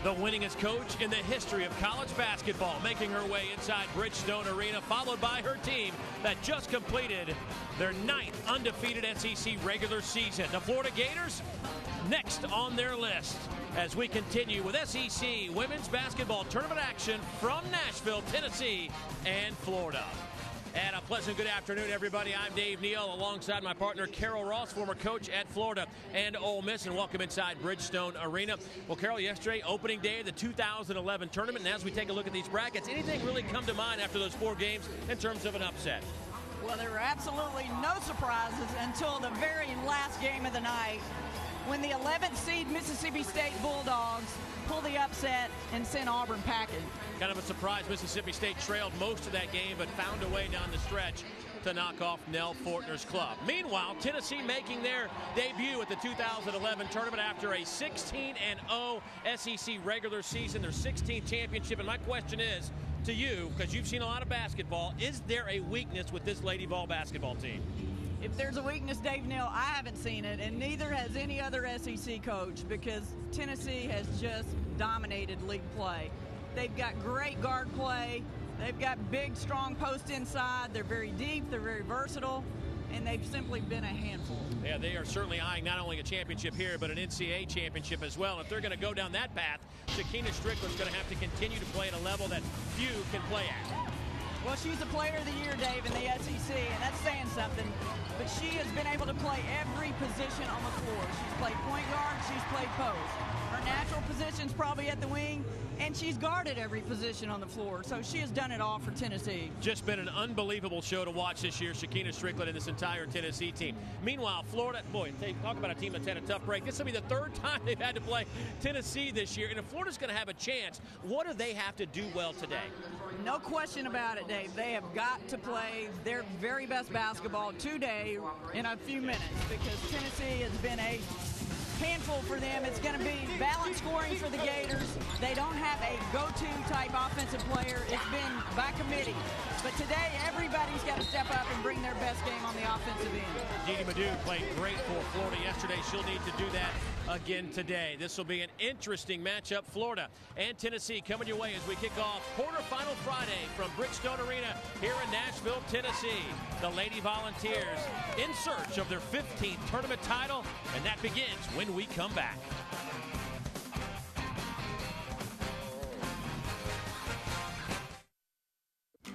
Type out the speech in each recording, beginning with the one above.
The winningest coach in the history of college basketball, making her way inside Bridgestone Arena, followed by her team that just completed their 9th undefeated SEC regular season. The Florida Gators next on their list as we continue with SEC women's basketball tournament action from Nashville, Tennessee, and Florida. And a pleasant good afternoon, everybody. I'm Dave Neal alongside my partner, Carol Ross, former coach at Florida and Ole Miss, and welcome inside Bridgestone Arena. Well, Carol, yesterday, opening day of the 2011 tournament, and as we take a look at these brackets, anything really come to mind after those 4 games in terms of an upset? Well, there were absolutely no surprises until the very last game of the night when the 11th seed Mississippi State Bulldogs pulled the upset and sent Auburn packing. Kind of a surprise. Mississippi State trailed most of that game, but found a way down the stretch to knock off Nell Fortner's club. Meanwhile, Tennessee making their debut at the 2011 tournament after a 16-0 SEC regular season, their 16th championship. And my question is to you, because you've seen a lot of basketball, is there a weakness with this Lady Vol basketball team? If there's a weakness, Dave Neal, I haven't seen it, and neither has any other SEC coach, because Tennessee has just dominated league play. They've got great guard play. They've got big, strong post inside. They're very deep. They're very versatile, and they've simply been a handful. Yeah, they are certainly eyeing not only a championship here, but an NCAA championship as well. And if they're going to go down that path, Shekinna Strickland's going to have to continue to play at a level that few can play at. Well, she's a player of the year, Dave, in the SEC, and that's saying something. But she has been able to play every position on the floor. She's played point guard, she's played post. Her natural position's probably at the wing, and she's guarded every position on the floor. So she has done it all for Tennessee. Just been an unbelievable show to watch this year, Shekinna Strickland and this entire Tennessee team. Meanwhile, Florida, boy, they talk about a team that's had a tough break. This will be the 3rd time they've had to play Tennessee this year. And if Florida's going to have a chance, what do they have to do well today? No question about it, Dave. They have got to play their very best basketball today in a few minutes, because Tennessee has been a handful for them. It's going to be balanced scoring for the Gators. They don't have a go-to type offensive player. It's been by committee. But today, everybody's got to step up and bring their best game on the offensive end. Didi Madu played great for Florida yesterday. She'll need to do that again today. This will be an interesting matchup. Florida and Tennessee coming your way as we kick off quarterfinal Friday from Bridgestone Arena here in Nashville, Tennessee. The Lady Volunteers in search of their 15th tournament title, and that begins when we come back.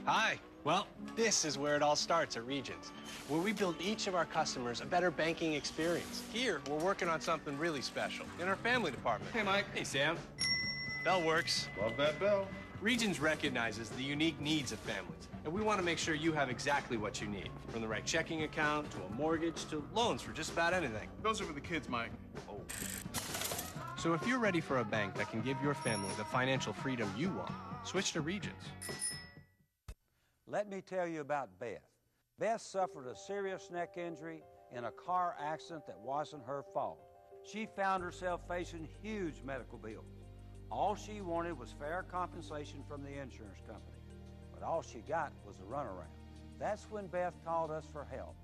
Hi. Well, this is where it all starts at Regions, where we build each of our customers a better banking experience. Here, we're working on something really special in our family department. Hey, Mike. Hey, Sam. Bell works. Love that bell. Regions recognizes the unique needs of families, and we want to make sure you have exactly what you need, from the right checking account to a mortgage to loans for just about anything. Those are for the kids, Mike. Oh. So if you're ready for a bank that can give your family the financial freedom you want, switch to Regions. Let me tell you about Beth. Beth suffered a serious neck injury in a car accident that wasn't her fault. She found herself facing huge medical bills. All she wanted was fair compensation from the insurance company, but all she got was a runaround. That's when Beth called us for help,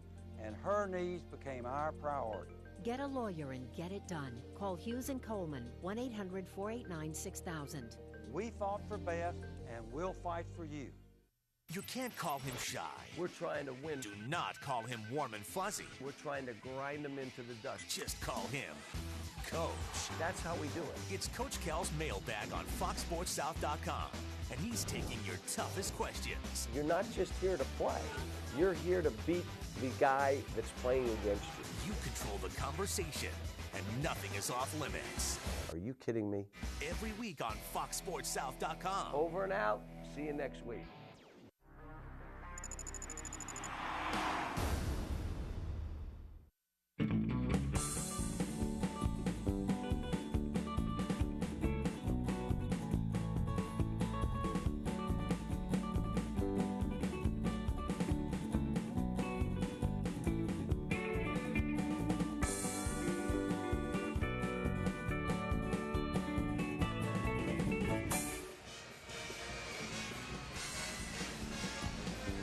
and her needs became our priority. Get a lawyer and get it done. Call Hughes & Coleman, 1-800-489-6000. We fought for Beth, and we'll fight for you. You can't call him shy. We're trying to win. Do not call him warm and fuzzy. We're trying to grind them into the dust. Just call him Coach. That's how we do it. It's Coach Cal's mailbag on FoxSportsSouth.com, and he's taking your toughest questions. You're not just here to play. You're here to beat the guy that's playing against you. You control the conversation, and nothing is off limits. Are you kidding me? Every week on FoxSportsSouth.com. Over and out. See you next week.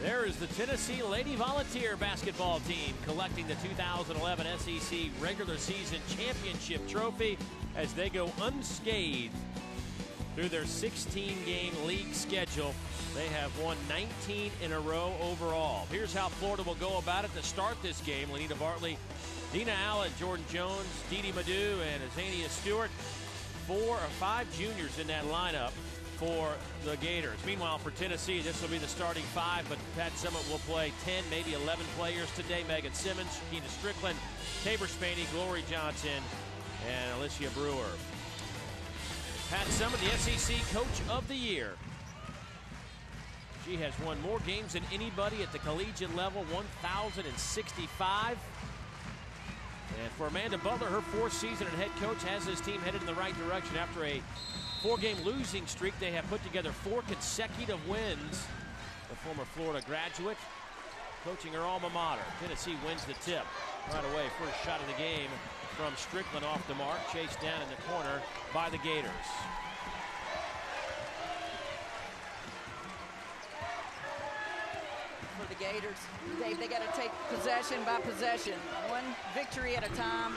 There is the Tennessee Lady Volunteer basketball team collecting the 2011 SEC regular season championship trophy as they go unscathed Through their 16-game league schedule, they have won 19 in a row overall. Here's how Florida will go about it to start this game. Lenita Bartley, Dina Allen, Jordan Jones, Didi Madu, and Azania Stewart. 4 or 5 juniors in that lineup for the Gators. Meanwhile, for Tennessee, this will be the starting 5, but Pat Summitt will play 10, maybe 11 players today. Megan Simmons, Shakina Strickland, Tabor Spaney, Glory Johnson, and Alicia Brewer. Pat Summitt, the SEC Coach of the Year. She has won more games than anybody at the collegiate level, 1,065. And for Amanda Butler, her 4th season as head coach has this team headed in the right direction. After a 4-game losing streak, they have put together 4 consecutive wins. The former Florida graduate coaching her alma mater. Tennessee wins the tip right away. First shot of the game from Strickland off the mark, chased down in the corner by the Gators. For the Gators, Dave, they got to take possession by possession, one victory at a time.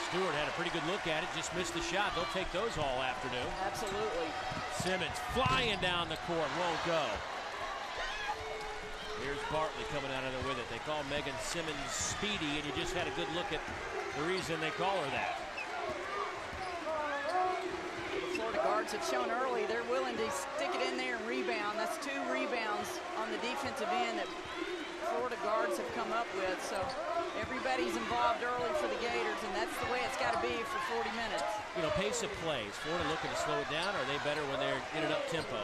Stewart had a pretty good look at it, just missed the shot. They'll take those all afternoon. Absolutely. Simmons flying down the court, won't go. Here's Bartley coming out of there with it. They call Megan Simmons speedy, and you just had a good look at the reason they call her that. The Florida guards have shown early they're willing to stick it in there and rebound. That's 2 rebounds on the defensive end that Florida guards have come up with. So everybody's involved early for the Gators, and that's the way it's got to be for 40 minutes. You know, pace of plays. Florida looking to slow it down, or are they better when they're in an up-tempo?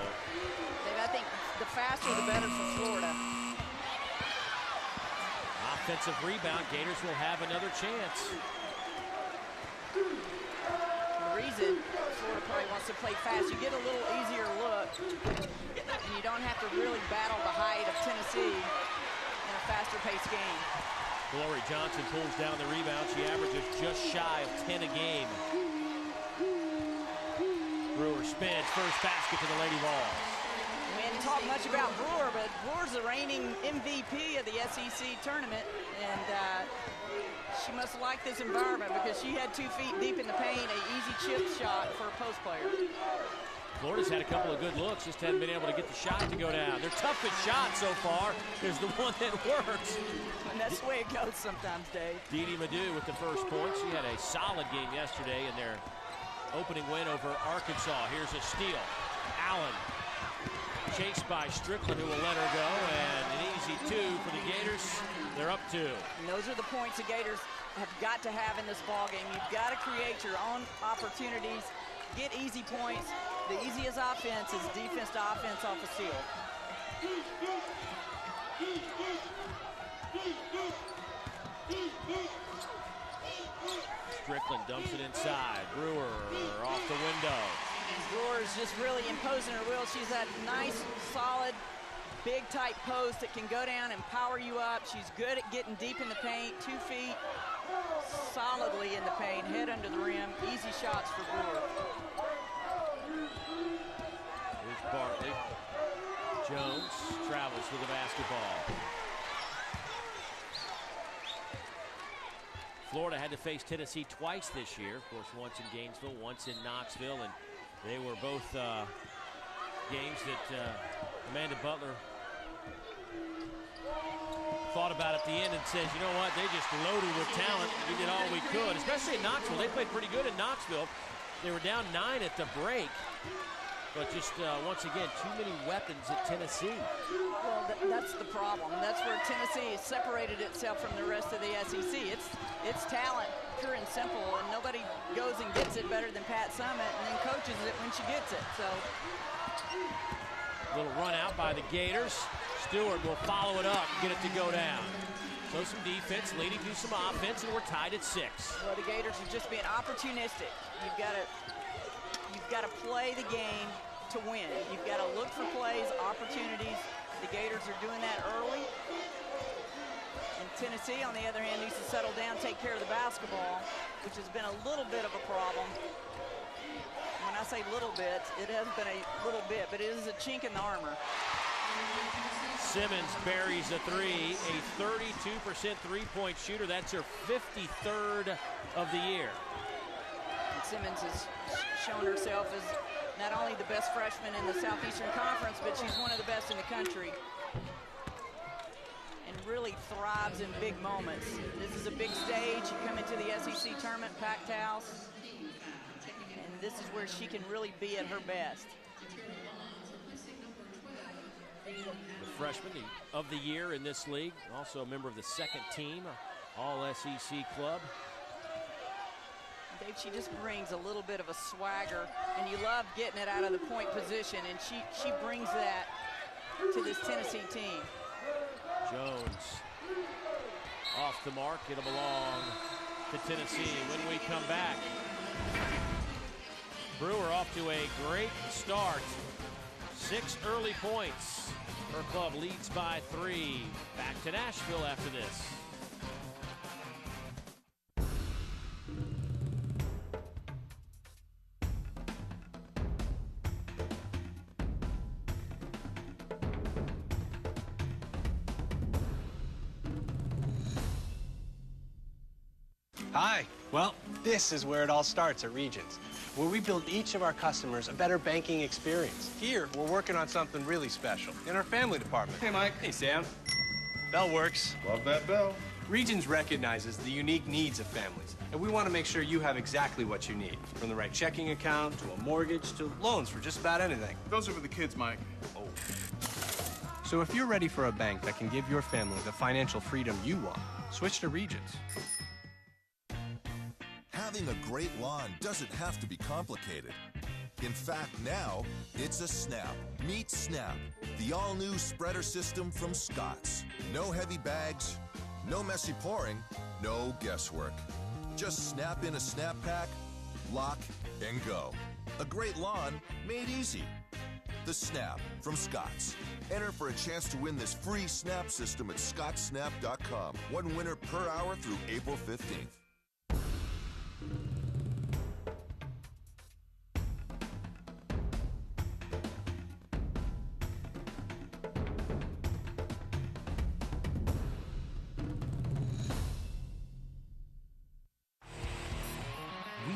I think the faster the better for Florida. Offensive rebound. Gators will have another chance. The reason Florida probably wants to play fast, you get a little easier look, and you don't have to really battle the height of Tennessee in a faster-paced game. Glory Johnson pulls down the rebound. She averages just shy of 10 a game. Brewer spins, first basket to the Lady Vols. We didn't talk much about Brewer, but Brewer's the reigning MVP of the SEC tournament, and she must like this environment because she had 2 feet deep in the paint, an easy chip shot for a post player. Florida's had a couple of good looks, just hadn't been able to get the shot to go down. Their toughest shot so far is the one that works. And that's the way it goes sometimes, Dave. Didi Madu with the first point. She had a solid game yesterday in their opening win over Arkansas. Here's a steal. Allen chased by Strickland, who will let her go, and an easy 2 for the Gators. They're up 2. And those are the points the Gators have got to have in this ballgame. You've got to create your own opportunities, get easy points. The easiest offense is defense to offense off a steal. Strickland dumps it inside. Brewer off the window. Brewer is just really imposing her will. She's that nice, solid, big, tight post that can go down and power you up. She's good at getting deep in the paint, 2 feet solidly in the paint, head under the rim. Easy shots for Brewer. Here's Bartley. Jones travels with the basketball. Florida had to face Tennessee twice this year. Of course, once in Gainesville, once in Knoxville, and they were both games that Amanda Butler thought about at the end and says, you know what, they just loaded with talent. We did all we could, especially in Knoxville. They played pretty good in Knoxville. They were down 9 at the break. But just, once again, too many weapons at Tennessee. Well, that's the problem. That's where Tennessee has separated itself from the rest of the SEC. It's talent, pure and simple, and nobody goes and gets it better than Pat Summitt and then coaches it when she gets it. So, little run out by the Gators. Stewart will follow it up and get it to go down. So some defense leading to some offense, and we're tied at 6. Well, the Gators are just being opportunistic. You've got to play the game to win. You've got to look for plays, opportunities. The Gators are doing that early. And Tennessee, on the other hand, needs to settle down, take care of the basketball, which has been a little bit of a problem. When I say little bit, it has been a little bit, but it is a chink in the armor. Simmons buries a 3, a 32% three-point shooter. That's her 53rd of the year. Simmons has shown herself as not only the best freshman in the Southeastern Conference, but she's one of the best in the country. And really thrives in big moments. This is a big stage. You come into the SEC tournament, packed house, and this is where she can really be at her best. The freshman of the year in this league, also a member of the second team, All-SEC club. Dave, she just brings a little bit of a swagger, and you love getting it out of the point position, and she brings that to this Tennessee team. Jones off the mark. It'll belong to Tennessee when we come back. Brewer off to a great start. 6 early points. Her club leads by 3. Back to Nashville after this. Hi. Well, this is where it all starts at Regions, where we build each of our customers a better banking experience. Here, we're working on something really special in our family department. Hey, Mike. Hey, Sam. Bell works. Love that bell. Regions recognizes the unique needs of families, and we want to make sure you have exactly what you need, from the right checking account to a mortgage to loans for just about anything. Those are for the kids, Mike. Oh. So if you're ready for a bank that can give your family the financial freedom you want, switch to Regions. Having a great lawn doesn't have to be complicated. In fact, now, it's a Snap. Meet Snap, the all-new spreader system from Scotts. No heavy bags, no messy pouring, no guesswork. Just snap in a Snap Pack, lock, and go. A great lawn made easy. The Snap from Scotts. Enter for a chance to win this free Snap system at scottsnap.com. One winner per hour through April 15th.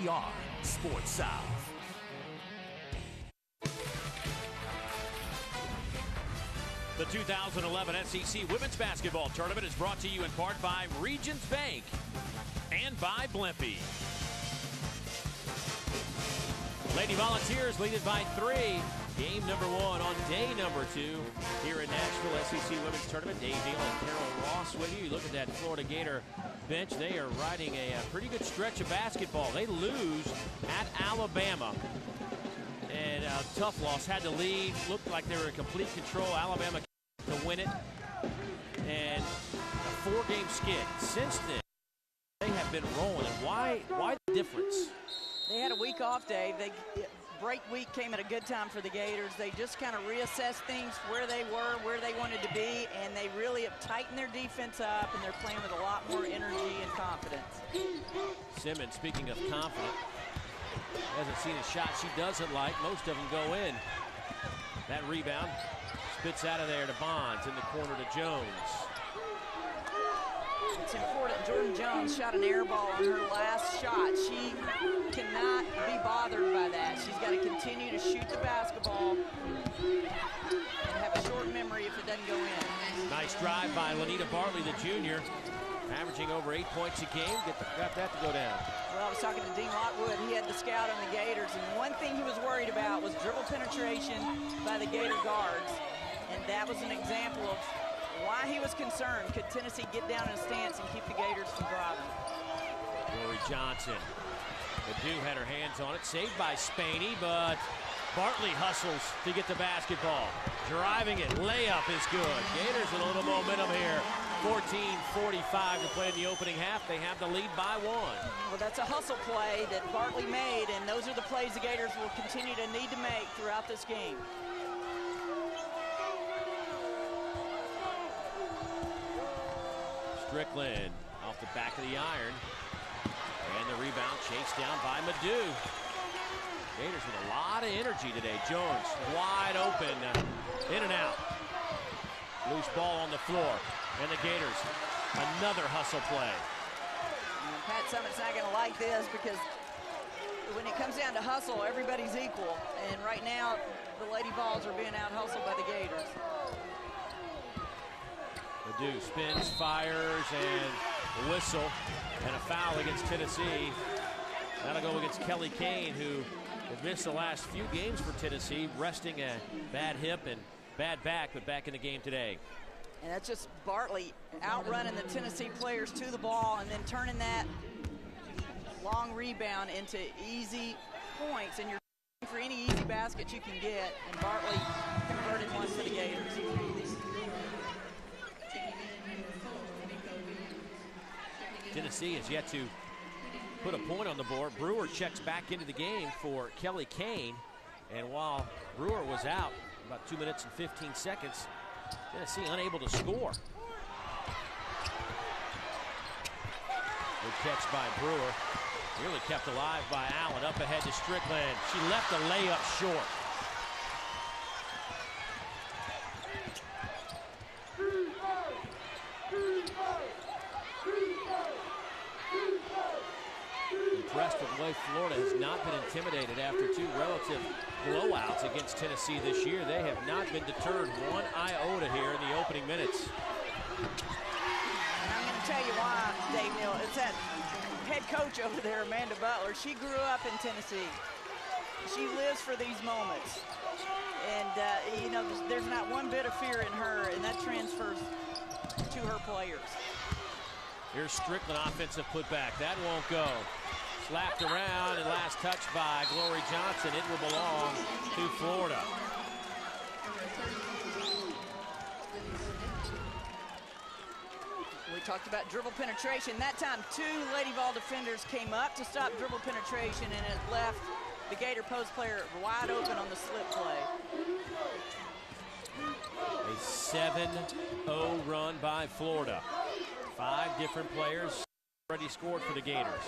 We are Sports South. The 2011 SEC Women's Basketball Tournament is brought to you in part by Regions Bank and by Blimpie. Lady Volunteers lead it by 3. Game number 1 on day number 2 here in Nashville SEC Women's Tournament. Dave Neal and Carol Ross with you. You look at that Florida Gator bench. They are riding a pretty good stretch of basketball. They lose at Alabama. And a tough loss. Had to lead. Looked like they were in complete control. Alabama to win it. And a 4-game skid. Since then, they have been rolling. And why the difference? They had a week off, Dave. Break week came at a good time for the Gators. They just kind of reassessed things, where they were, where they wanted to be, and they really have tightened their defense up, and they're playing with a lot more energy and confidence. Simmons, speaking of confident, hasn't seen a shot she doesn't like. Most of them go in. That rebound spits out of there to Bonds, in the corner to Jones. It's important. Jordan Jones shot an air ball on her last shot. She cannot be bothered by that. She's got to continue to shoot the basketball and have a short memory if it doesn't go in. Nice drive by Lanita Bartley, the junior, averaging over 8 points a game. Got that to go down. Well, I was talking to Dean Lockwood. He had the scout on the Gators, and one thing he was worried about was dribble penetration by the Gator guards, and that was an example of why he was concerned. Could Tennessee get down in a stance and keep the Gators from driving? Rory Johnson. Badu had her hands on it. Saved by Spaney, but Bartley hustles to get the basketball. Driving it. Layup is good. Gators with a little momentum here. 14:45 to play in the opening half. They have the lead by 1. Well, that's a hustle play that Bartley made, and those are the plays the Gators will continue to need to make throughout this game. Strickland off the back of the iron. And the rebound chased down by Madu. Gators with a lot of energy today. Jones wide open. In and out. Loose ball on the floor. And the Gators, another hustle play. Pat Summitt's not going to like this because when it comes down to hustle, everybody's equal. And right now, the Lady Vols are being out-hustled by the Gators. Ledoux spins, fires, and a whistle, and a foul against Tennessee. That'll go against Kelly Kane, who has missed the last few games for Tennessee, resting a bad hip and bad back, but back in the game today. And that's just Bartley outrunning the Tennessee players to the ball and then turning that long rebound into easy points. And you're for any easy basket you can get, and Bartley converted one for the Gators. Tennessee has yet to put a point on the board. Brewer checks back into the game for Kelly Kane. And while Brewer was out about 2 minutes and 15 seconds, Tennessee unable to score. Good catch by Brewer. Really kept alive by Allen. Up ahead to Strickland. She left the layup short. Impressed with the way Florida has not been intimidated after two relative blowouts against Tennessee this year. They have not been deterred one iota here in the opening minutes. And I'm going to tell you why, Dave Neal. It's that head coach over there, Amanda Butler. She grew up in Tennessee. She lives for these moments. And, you know, there's not one bit of fear in her, and that transfers to her players. Here's Strickland, offensive putback. That won't go. Slapped around, and last touch by Glory Johnson. It will belong to Florida. We talked about dribble penetration. That time, two Lady Vol defenders came up to stop dribble penetration, and it left the Gator post player wide open on the slip play. A 7-0 run by Florida. 5 different players already scored for the Gators.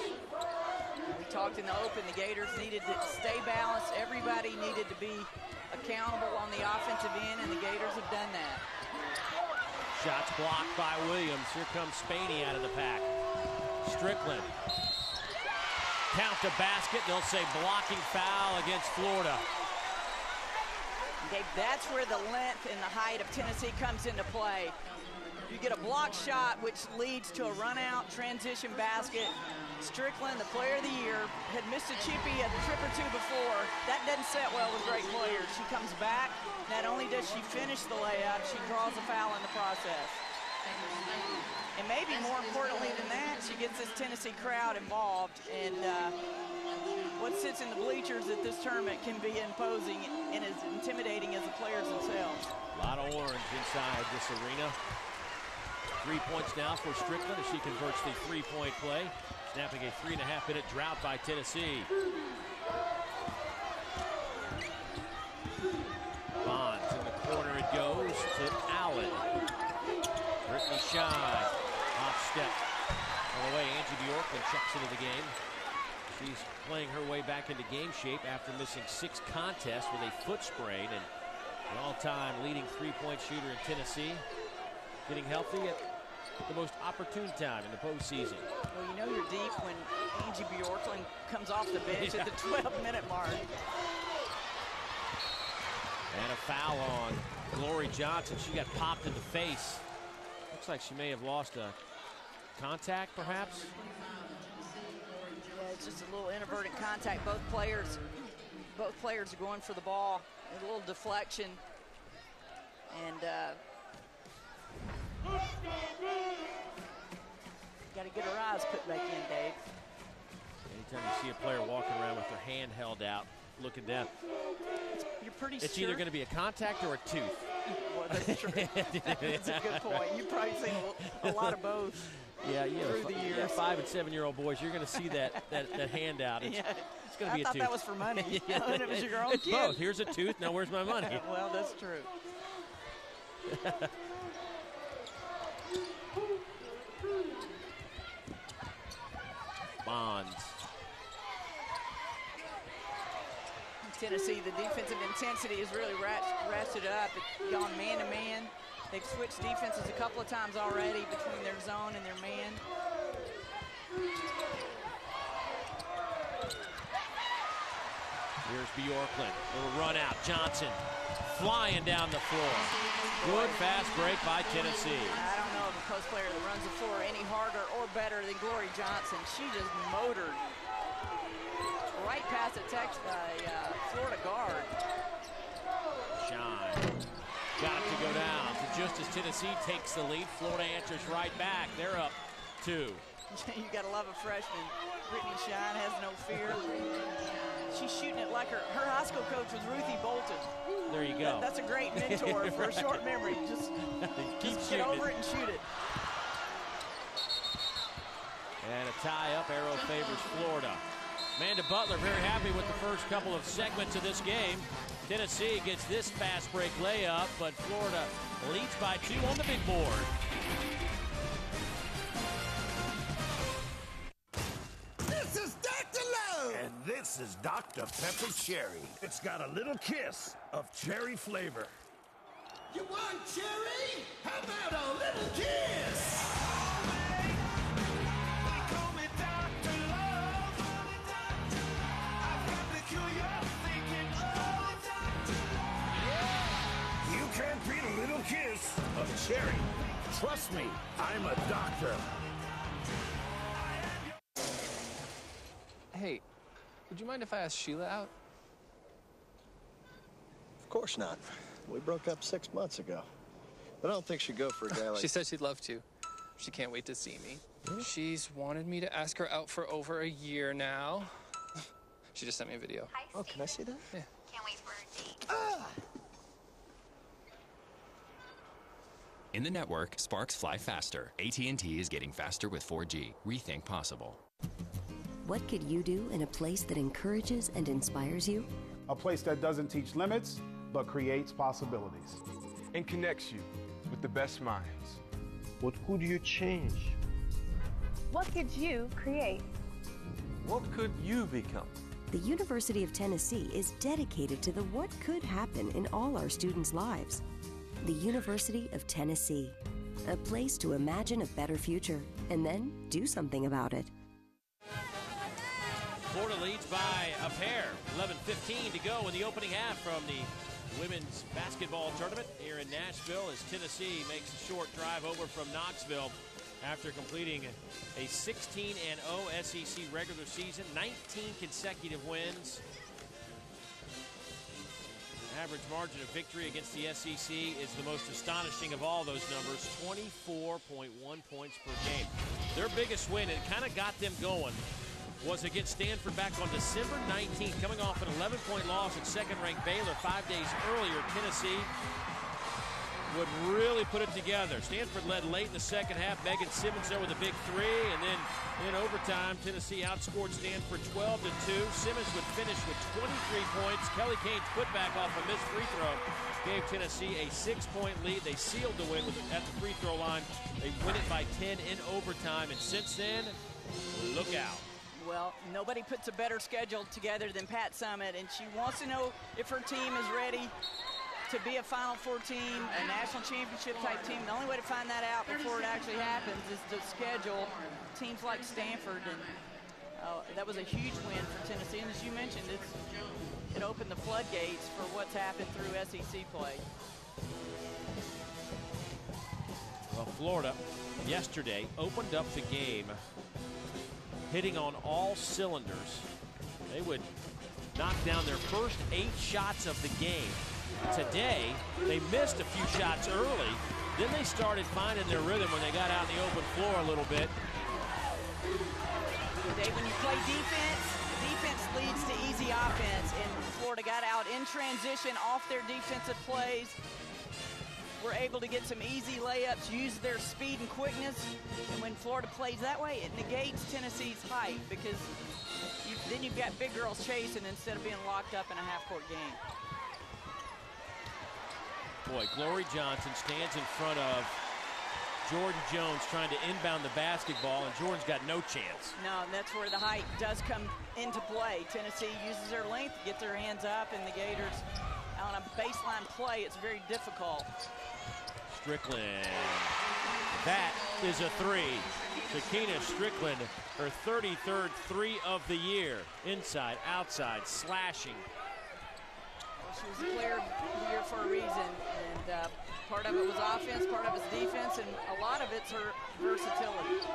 We talked in the open, the Gators needed to stay balanced. Everybody needed to be accountable on the offensive end, and the Gators have done that. Shots blocked by Williams. Here comes Spaney out of the pack. Strickland. Count the basket. They'll say blocking foul against Florida. Dave, that's where the length and the height of Tennessee comes into play. You get a block shot, which leads to a run-out transition basket. Strickland, the player of the year, had missed a chippy a trip or two before. That doesn't set well with great players. She comes back. Not only does she finish the layup, she draws a foul in the process. And maybe more importantly than that, she gets this Tennessee crowd involved. And what sits in the bleachers at this tournament can be imposing and as intimidating as the players themselves. A lot of orange inside this arena. 3 points now for Strickland as she converts the three-point play, snapping a 3.5-minute drought by Tennessee. Bonds in the corner, it goes to Allen. Brittany Shy, off step. On the way, Angie Bjorklund checks into the game. She's playing her way back into game shape after missing 6 contests with a foot sprain, and the all-time leading three-point shooter in Tennessee, getting healthy at the most opportune time in the postseason. Well, you know you're deep when Angie Bjorklund comes off the bench at the 12-minute mark. And a foul on Glory Johnson. She got popped in the face. Looks like she may have lost a contact, perhaps. Yeah, it's just a little inadvertent contact. Both players are going for the ball. A little deflection. And got to get her eyes put back in, Dave. Anytime you see a player walking around with their hand held out, looking down, you're pretty it's sure. either going to be a contact or a tooth. Well, that's true. That's a good point. You've probably seen a lot of both. Yeah, through the years. 5- and 7-year-old boys, you're going to see that hand out. It's going to be a tooth. I thought that was for money. When it was your own it's kid. both. Here's a tooth. Now where's my money? Well, that's true. Bonds. Tennessee, the defensive intensity has really ratcheted up. It's gone man-to-man. They've switched defenses a couple of times already between their zone and their man. Here's Bjorklund. Little run out. Johnson flying down the floor. Good fast break by Tennessee. I don't know of a post player that runs the floor any harder or better than Glory Johnson. She just motored right past the text by Florida guard. Shine. Got it to go down. So just as Tennessee takes the lead, Florida answers right back. They're up 2. You gotta love a freshman. Brittany Shine has no fear. She's shooting it like her high school coach was Ruthie Bolton. There you go. That's a great mentor for a short memory. Just get over it and shoot it. And a tie-up arrow favors Florida. Amanda Butler very happy with the first couple of segments of this game. Tennessee gets this fast break layup, but Florida leads by 2 on the big board. This is Dr. Love! And this is Dr. Pepper Cherry. It's got a little kiss of cherry flavor. You want cherry? How about a little kiss? You can't beat a little kiss of cherry. Trust me, I'm a doctor. Hey, would you mind if I asked Sheila out? Of course not. We broke up 6 months ago. But I don't think she'd go for a guy like... She said she'd love to. She can't wait to see me. Really? She's wanted me to ask her out for over a year now. She just sent me a video. Hi, oh, can I see that? Yeah. Can't wait for a date. Ah! In the network, sparks fly faster. AT&T is getting faster with 4G. Rethink possible. What could you do in a place that encourages and inspires you? A place that doesn't teach limits, but creates possibilities. And connects you with the best minds. What could you change? What could you create? What could you become? The University of Tennessee is dedicated to the what could happen in all our students' lives. The University of Tennessee, a place to imagine a better future and then do something about it. Florida leads by a pair. 11:15 to go in the opening half from the women's basketball tournament here in Nashville as Tennessee makes a short drive over from Knoxville after completing a 16-0 SEC regular season, 19 consecutive wins. Average margin of victory against the SEC is the most astonishing of all those numbers, 24.1 points per game. Their biggest win, and it kind of got them going, was against Stanford back on December 19th, coming off an 11-point loss at second-ranked Baylor 5 days earlier. Tennessee would really put it together. Stanford led late in the second half. Megan Simmons there with a big three, and then in overtime, Tennessee outscored Stanford 12-2. Simmons would finish with 23 points. Kelly Kane's putback off a missed free throw gave Tennessee a 6-point lead. They sealed the win at the free throw line. They win it by 10 in overtime, and since then, look out. Well, nobody puts a better schedule together than Pat Summitt, and she wants to know if her team is ready to be a Final Four team, a national championship type team. The only way to find that out before it actually happens is to schedule teams like Stanford, and that was a huge win for Tennessee. And as you mentioned, it opened the floodgates for what's happened through SEC play. Well, Florida yesterday opened up the game hitting on all cylinders. They would knock down their first 8 shots of the game. Today, they missed a few shots early. Then they started finding their rhythm when they got out in the open floor a little bit. Dave, when you play defense, defense leads to easy offense. And Florida got out in transition off their defensive plays. Were able to get some easy layups, use their speed and quickness. And when Florida plays that way, it negates Tennessee's height because then you've got big girls chasing instead of being locked up in a half-court game. Boy, Glory Johnson stands in front of Jordan Jones trying to inbound the basketball, and Jordan's got no chance. No, that's where the height does come into play. Tennessee uses their length to get their hands up, and the Gators, on a baseline play, it's very difficult. Strickland. That is a three. Shakina Strickland, her 33rd three of the year. Inside, outside, slashing. Well, she was cleared here for a reason, and part of it was offense, part of it's defense, and a lot of it's her versatility.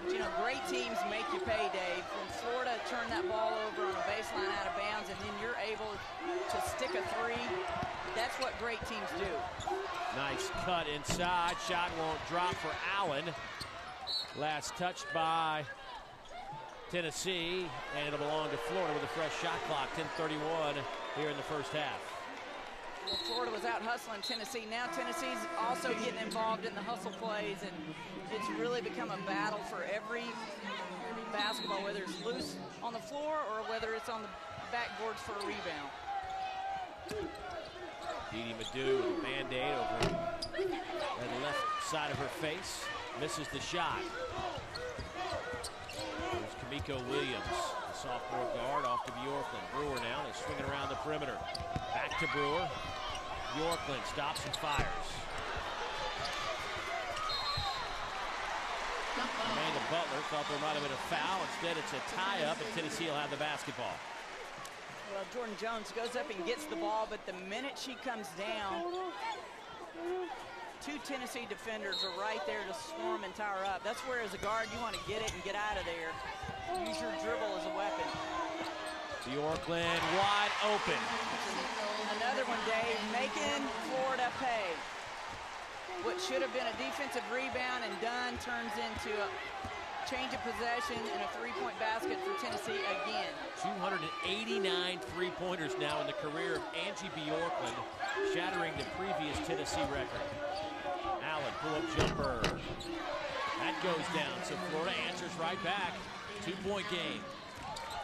But, you know, great teams make you pay, Dave. When Florida turned that ball over on a baseline out of bounds, and then you're able to stick a three, that's what great teams do. Nice cut inside. Shot won't drop for Allen. Last touched by Tennessee, and it'll belong to Florida with a fresh shot clock. 10:31 here in the first half. Well, Florida was out hustling Tennessee. Now Tennessee's also getting involved in the hustle plays, and it's really become a battle for every basketball, whether it's loose on the floor or whether it's on the backboards for a rebound. Didi Madu with a Band-Aid over the left side of her face. Misses the shot. There's Kamiko Williams, the sophomore guard, off to Bjorklund. Brewer now is swinging around the perimeter. Back to Brewer. Bjorklund stops and fires. Amanda Butler thought there might have been a foul. Instead, it's a tie-up, and Tennessee will have the basketball. Well, Jordan Jones goes up and gets the ball, but the minute she comes down, two Tennessee defenders are right there to swarm and tie her up. That's where, as a guard, you want to get it and get out of there. Use your dribble as a weapon. Bjorklund wide open. Another one, Dave, making Florida pay. What should have been a defensive rebound and done turns into a change of possession and a three-point basket for Tennessee again. 289 three-pointers now in the career of Angie Bjorklund, shattering the previous Tennessee record. Allen, pull-up jumper. That goes down, so Florida answers right back. 2-point game.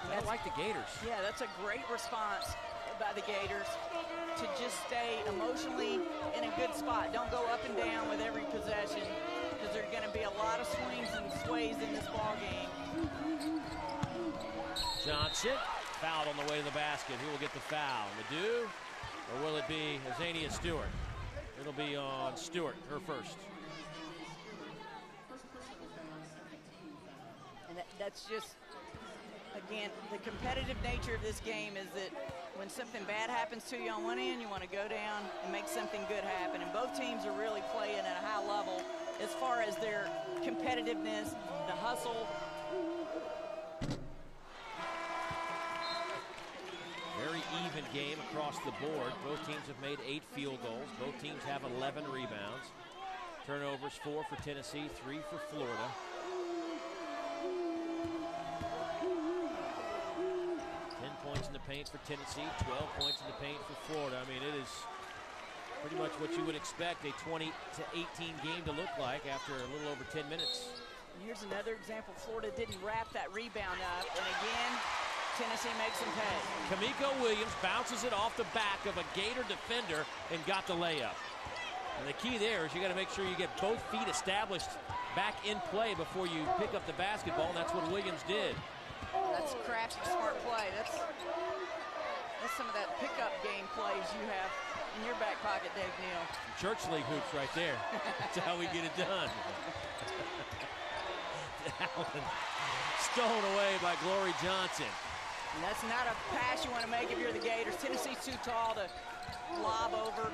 I like the Gators. Yeah, that's a great response by the Gators to just stay emotionally in a good spot. Don't go up and down with every possession, because there's going to be a lot of swings and sways in this ball game. Johnson fouled on the way to the basket. Who will get the foul? Madu, or will it be Azania Stewart? It'll be on Stewart, her first. And that's just, again, the competitive nature of this game is that when something bad happens to you on one end, you want to go down and make something good happen. And both teams are really playing at a high level as far as their competitiveness, the hustle. Very even game across the board. Both teams have made 8 field goals. Both teams have 11 rebounds. Turnovers 4 for Tennessee, 3 for Florida. Points in the paint for Tennessee, 12 points in the paint for Florida. I mean, it is pretty much what you would expect a 20-18 game to look like after a little over 10 minutes. Here's another example. Florida didn't wrap that rebound up, and again, Tennessee makes them pay. Kamiko Williams bounces it off the back of a Gator defender and got the layup. And the key there is you got to make sure you get both feet established back in play before you pick up the basketball, and that's what Williams did. That's crafty, smart play. That's some of that pickup game plays you have in your back pocket, Dave Neal. Church League hoops right there. That's how we get it done. Allen stolen away by Glory Johnson. And that's not a pass you want to make if you're the Gators. Tennessee's too tall to lob over.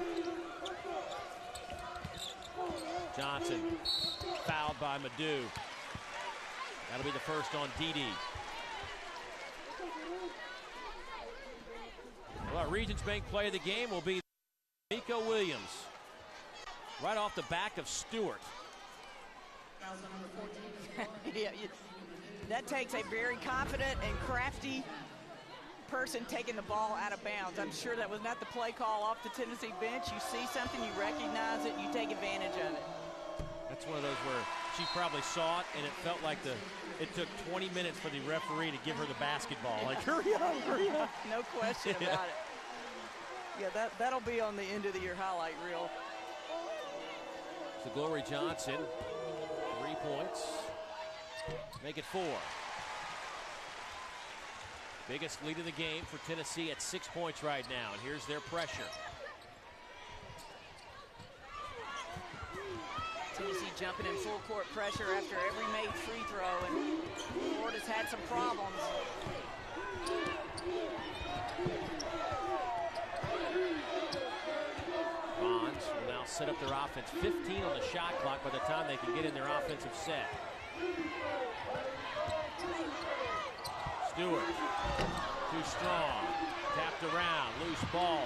Johnson fouled by Madu. That'll be the first on Didi. Well, our Regions Bank play of the game will be Kamiko Williams. Right off the back of Stewart. Yeah, that takes a very confident and crafty person taking the ball out of bounds. I'm sure that was not the play call off the Tennessee bench. You see something, you recognize it, you take advantage of it. That's one of those where she probably saw it, and it felt like it took 20 minutes for the referee to give her the basketball. Like, hurry up, hurry up. No question about it. Yeah, that'll be on the end of the year highlight reel. So Glory Johnson, 3 points. Make it 4. Biggest lead of the game for Tennessee at 6 points right now, and here's their pressure. Tennessee jumping in full court pressure after every made free throw, and Florida's had some problems. Vols will now set up their offense. 15 on the shot clock by the time they can get in their offensive set. Stewart, too strong, tapped around, loose ball.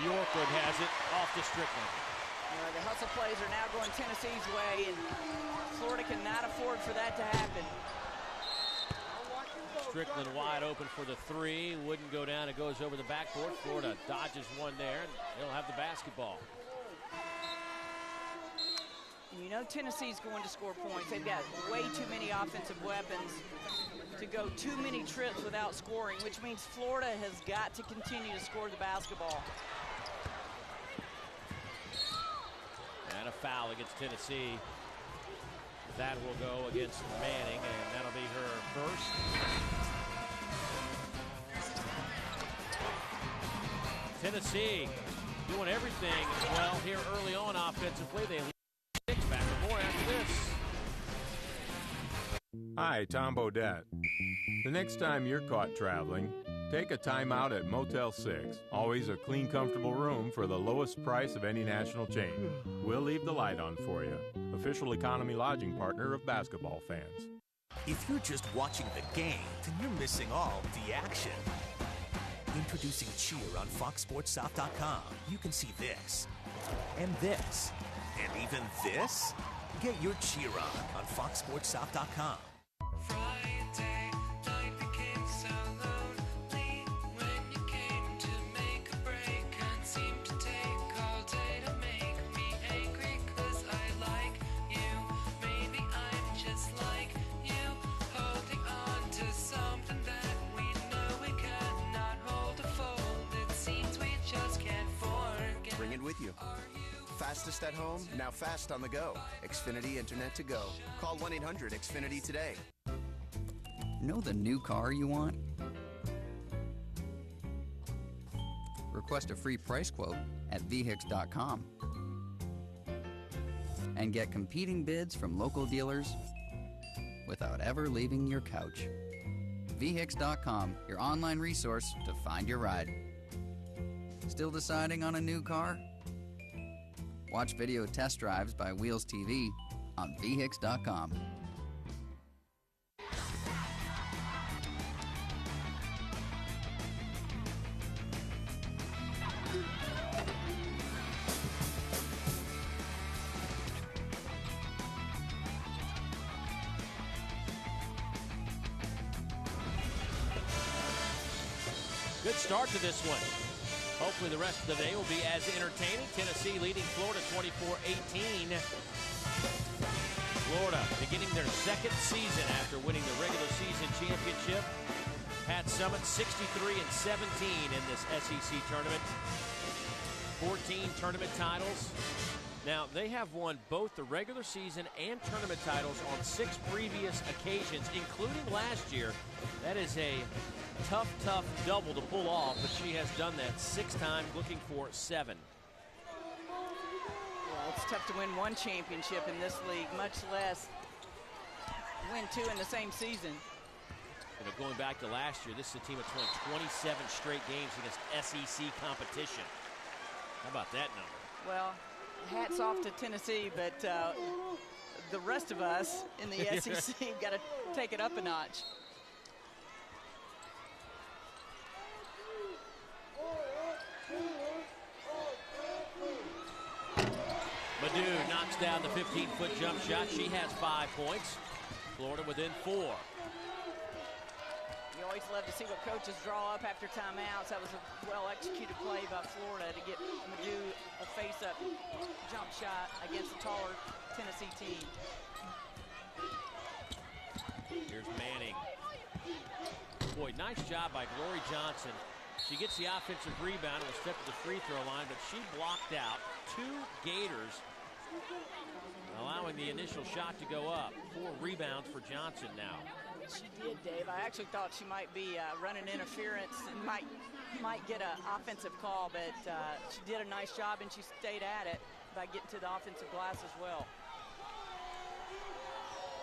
Bjorkwood has it, off to Strickland. The hustle plays are now going Tennessee's way, and Florida cannot afford for that to happen. Strickland wide open for the three, wouldn't go down, it goes over the backboard. Florida dodges one there, and they'll have the basketball. You know Tennessee's going to score points. They've got way too many offensive weapons to go too many trips without scoring, which means Florida has got to continue to score the basketball. And a foul against Tennessee. That will go against Manning, and that'll be her first. Tennessee doing everything well here early on offensively. They lead 6 back for more after this. Hi, Tom Bodette. The next time you're caught traveling, take a time out at Motel 6. Always a clean, comfortable room for the lowest price of any national chain. We'll leave the light on for you. Official economy lodging partner of basketball fans. If you're just watching the game, then you're missing all the action. Introducing Cheer on FoxSportsSouth.com. You can see this, and this, and even this. Get your Cheer on FoxSportsSouth.com. With you. Fastest at home, now fast on the go. Xfinity Internet to go. Call 1-800-XFINITY today. Know the new car you want? Request a free price quote at vhix.com and get competing bids from local dealers without ever leaving your couch. vhix.com, your online resource to find your ride. Still deciding on a new car? Watch video test drives by Wheels TV on vhix.com. Good start to this one. Hopefully the rest of the day will be as entertaining. Tennessee leading Florida 24-18. Florida beginning their second season after winning the regular season championship. Pat Summitt 63-17 in this SEC tournament. 14 tournament titles. Now they have won both the regular season and tournament titles on 6 previous occasions, including last year. That is a tough double to pull off, but she has done that 6 times, looking for 7. Well, it's tough to win 1 championship in this league, much less win 2 in the same season. You know, going back to last year, this is a team that's won 27 straight games against SEC competition. How about that number? Well, hats off to Tennessee, but the rest of us in the SEC got to take it up a notch. Madu knocks down the 15-foot jump shot. She has 5 points. Florida within 4. You always love to see what coaches draw up after timeouts. That was a well-executed play by Florida to get Madu a face-up jump shot against a taller Tennessee team. Here's Manning. Boy, nice job by Glory Johnson. She gets the offensive rebound and will step to the free throw line, but she blocked out 2 Gators, allowing the initial shot to go up. 4 rebounds for Johnson now. She did, Dave. I actually thought she might be running interference and might get an offensive call, but she did a nice job and she stayed at it by getting to the offensive glass as well.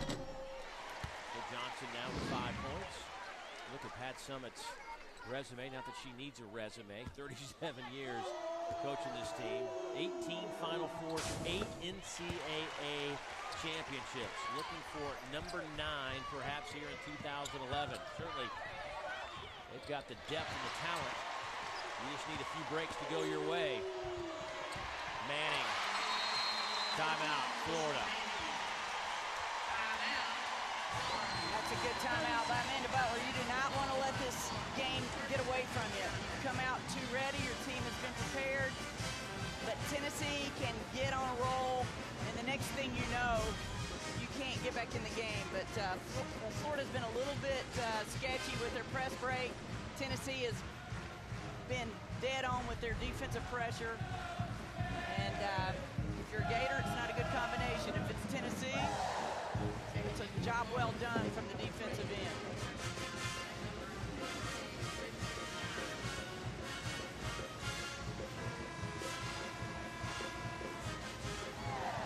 So Johnson now with 5 points. Look at Pat Summitt's resume. Not that she needs a resume. 37 years coaching this team. 18 Final Fours, 8 NCAA championships. Looking for number 9 perhaps here in 2011. Certainly they've got the depth and the talent. You just need a few breaks to go your way. Manning. Timeout, Florida. That's a good timeout by Amanda Butler. You do not want to let this game get away from you. Come out too ready. Your team has been prepared. But Tennessee can get on a roll, and the next thing you know, you can't get back in the game. But Florida's been a little bit sketchy with their press break. Tennessee has been dead on with their defensive pressure. And if you're a Gator, it's not a good combination. If it's Tennessee, it's a job well done from the defensive end.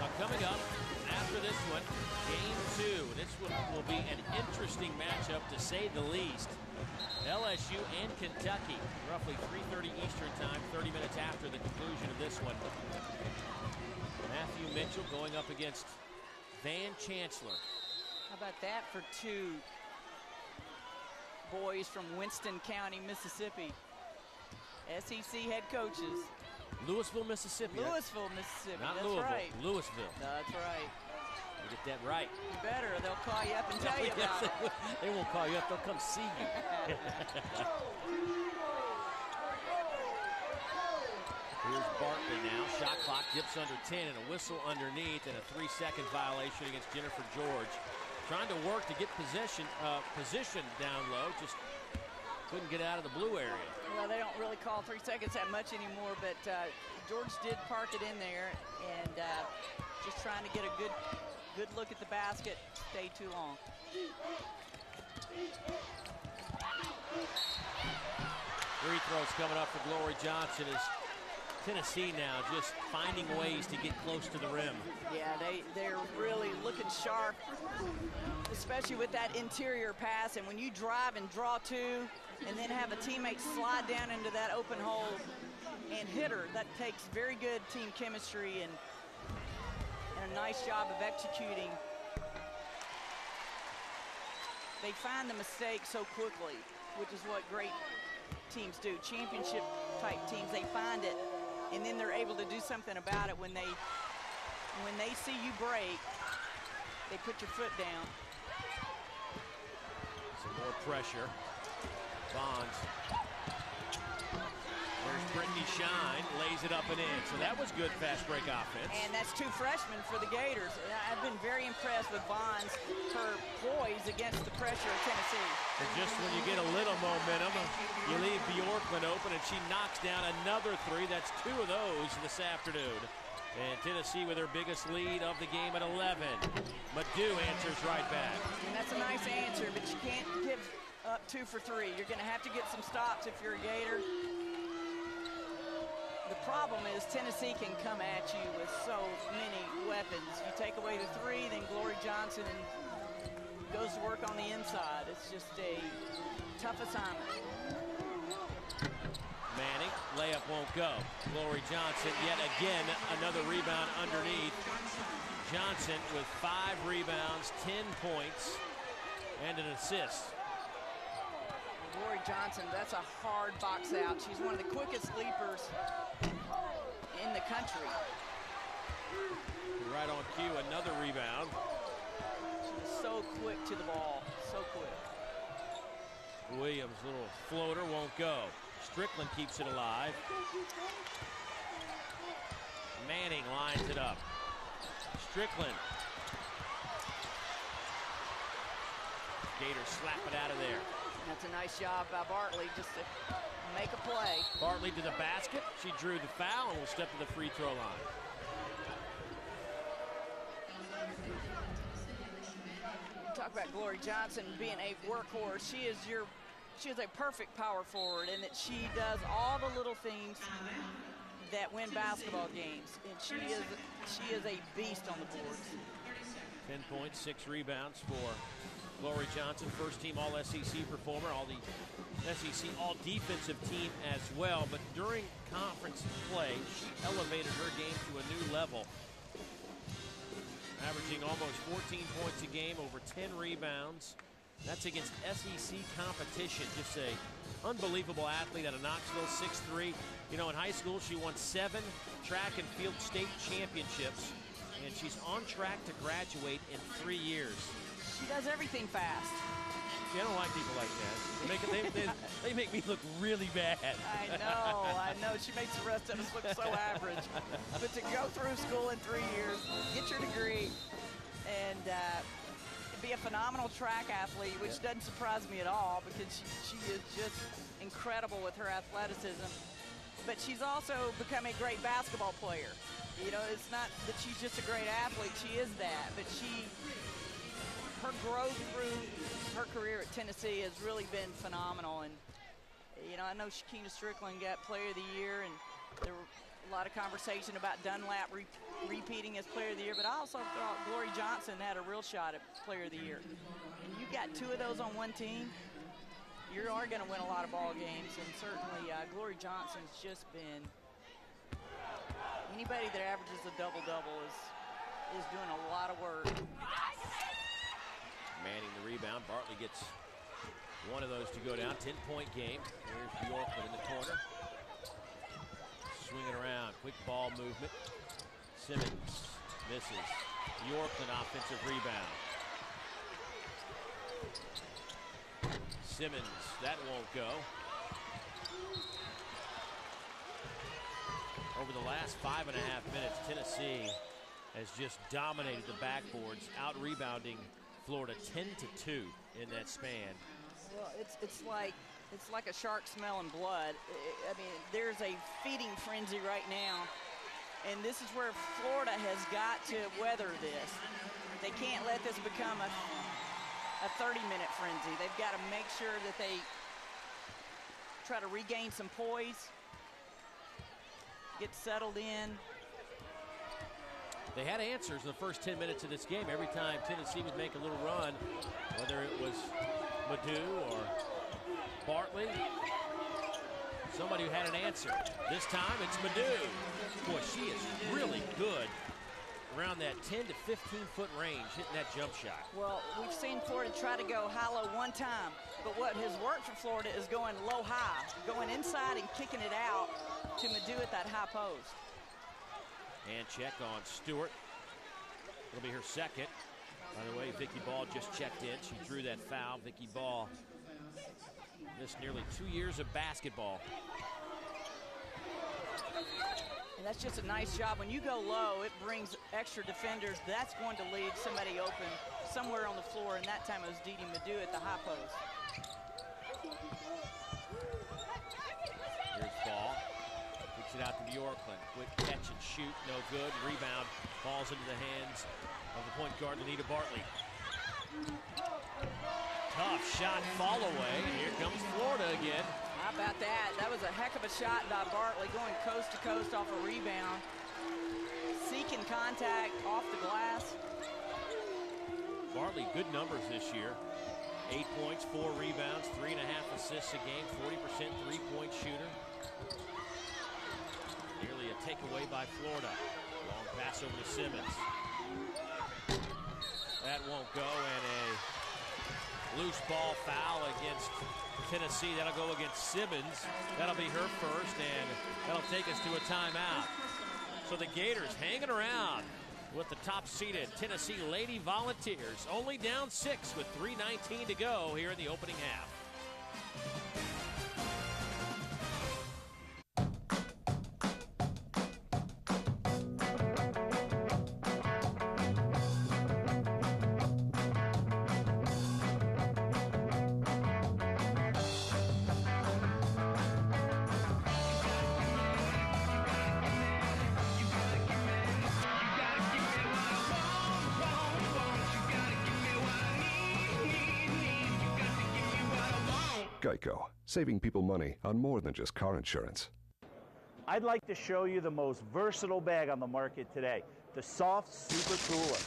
Now coming up after this one, game 2. This one will be an interesting matchup to say the least. LSU and Kentucky, roughly 3:30 Eastern time, 30 minutes after the conclusion of this one. Matthew Mitchell going up against Van Chancellor. How about that for two boys from Winston County, Mississippi? SEC head coaches. Louisville, Mississippi. Louisville, Mississippi. Not That's Louisville, right. Louisville. That's right. You get that right. You better. They'll call you up and tell you about it. They won't call you up. They'll come see you. Here's Bartley now. Shot clock dips under 10 and a whistle underneath and a 3-second violation against Jennifer George. Trying to work to get position down low. Just couldn't get out of the blue area. Well, they don't really call 3 seconds that much anymore, but George did park it in there and just trying to get a good look at the basket. Stayed too long. Free throws coming up for Glory Johnson as Tennessee now just finding ways to get close to the rim. Yeah, they're really looking sharp, especially with that interior pass. And when you drive and draw two and then have a teammate slide down into that open hole and hit her, that takes very good team chemistry and a nice job of executing. They find the mistake so quickly, which is what great teams do. Championship type teams, they find it and then they're able to do something about it. When they see you break, they put your foot down. Some more pressure. Bonds. There's Brittany Shine, lays it up and in. So that was good fast break offense. And that's two freshmen for the Gators. I've been very impressed with Bonds, her poise against the pressure of Tennessee. And just when you get a little momentum, you leave Bjorkman open and she knocks down another three. That's two of those this afternoon. And Tennessee with their biggest lead of the game at 11. Madu answers right back. And that's a nice answer, but you can't give up 2 for 3. You're going to have to get some stops if you're a Gator. The problem is Tennessee can come at you with so many weapons. You take away the 3, then Glory Johnson goes to work on the inside. It's just a tough assignment. Manning, layup won't go. Glory Johnson, yet again, another rebound underneath. Johnson with 5 rebounds, 10 points, and an assist. Glory Johnson, that's a hard box out. She's one of the quickest leapers in the country. Right on cue, another rebound. She's so quick to the ball, so quick. Williams' little floater won't go. Strickland keeps it alive. Manning lines it up. Strickland. Gators slap it out of there. That's a nice job by Bartley just to make a play. Bartley to the basket. She drew the foul and will step to the free throw line. Talk about Glory Johnson being a workhorse. She is a perfect power forward in that she does all the little things that win basketball games. And she is a beast on the boards. 10 points, 6 rebounds for Glory Johnson, first team All-SEC performer, all the SEC All-Defensive team as well. But during conference play, she elevated her game to a new level, averaging almost 14 points a game, over 10 rebounds. That's against SEC competition. Just a unbelievable athlete out of Knoxville, 6'3". You know, in high school, she won 7 track and field state championships, and she's on track to graduate in 3 years. She does everything fast. See, I don't like people like that. They make me look really bad. I know. She makes the rest of us look so average. But to go through school in 3 years, get your degree, and be a phenomenal track athlete, which doesn't surprise me at all because she is just incredible with her athleticism. But she's also become a great basketball player. You know, it's not that she's just a great athlete. She is that. But her growth through her career at Tennessee has really been phenomenal. And, you know, I know Shakina Strickland got Player of the Year, and there were a lot of conversation about Dunlap repeating as Player of the Year, but I also thought Glory Johnson had a real shot at Player of the Year. And you got 2 of those on one team, you are going to win a lot of ball games. And certainly Glory Johnson's just been, anybody that averages a double-double is doing a lot of work. Manning the rebound. Bartley gets one of those to go down. 10-point game. Here's Bjorkman in the corner. Swinging around. Quick ball movement. Simmons misses. Bjorkman offensive rebound. Simmons, that won't go. Over the last 5.5 minutes, Tennessee has just dominated the backboards, out-rebounding Florida 10-2 in that span. Well, it's like a shark smelling blood. I mean, there's a feeding frenzy right now, and this is where Florida has got to weather this. They can't let this become a 30-minute frenzy. They've got to make sure that they try to regain some poise, get settled in. They had answers in the first 10 minutes of this game. Every time Tennessee would make a little run, whether it was Madu or Bartley, somebody who had an answer. This time it's Madu. Boy, she is really good around that 10 to 15-foot range, hitting that jump shot. Well, we've seen Florida try to go high-low one time, but what has worked for Florida is going low-high, going inside and kicking it out to Madu at that high post. And check on Stewart. It'll be her second. By the way, Vicky Ball just checked in. She drew that foul. Vicky Ball missed nearly 2 years of basketball. And that's just a nice job. When you go low, it brings extra defenders. That's going to leave somebody open somewhere on the floor, and that time it was Didi Madu at the high post. Here's Ball. Kicks it out to Bjorkman. Quick catch and shoot, no good. Rebound falls into the hands of the point guard, Lanita Bartley. Tough shot, fall away, and here comes Florida again. How about that? That was a heck of a shot by Bartley, going coast to coast off a rebound. Seeking contact off the glass. Bartley, good numbers this year. 8 points, 4 rebounds, 3.5 assists a game, 40% three-point shooter. Nearly a takeaway by Florida. Long pass over to Simmons. That won't go, and a loose ball foul against Tennessee. That'll go against Simmons. That'll be her first, and that'll take us to a timeout. So the Gators hanging around with the top-seeded Tennessee Lady Volunteers, only down 6 with 3:19 to go here in the opening half. Geico, saving people money on more than just car insurance. I'd like to show you the most versatile bag on the market today. the Soft Super Cooler.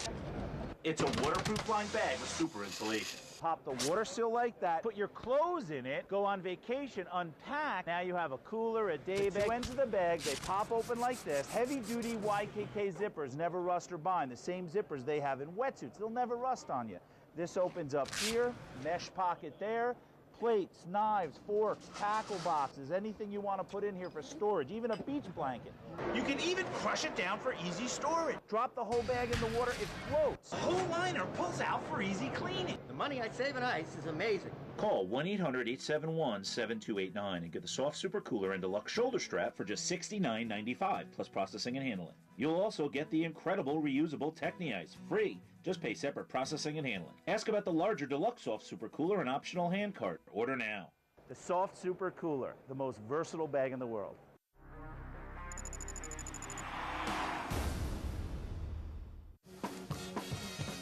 It's a waterproof lined bag with super insulation. Pop the water seal like that, put your clothes in it, go on vacation, unpack. Now you have a cooler, a day bag. Two ends of the bag, they pop open like this. Heavy-duty YKK zippers never rust or bind. The same zippers they have in wetsuits. They'll never rust on you. This opens up here, mesh pocket there. Plates, knives, forks, tackle boxes, anything you want to put in here for storage, even a beach blanket. You can even crush it down for easy storage. Drop the whole bag in the water, it floats. The whole liner pulls out for easy cleaning. The money I save in ice is amazing. Call 1-800-871-7289 and get the Soft Super Cooler and Deluxe Shoulder Strap for just $69.95 plus processing and handling. You'll also get the incredible reusable Techni Ice free. Just pay separate processing and handling. Ask about the larger Deluxe Soft Super Cooler and optional hand cart. Order now. The Soft Super Cooler, the most versatile bag in the world.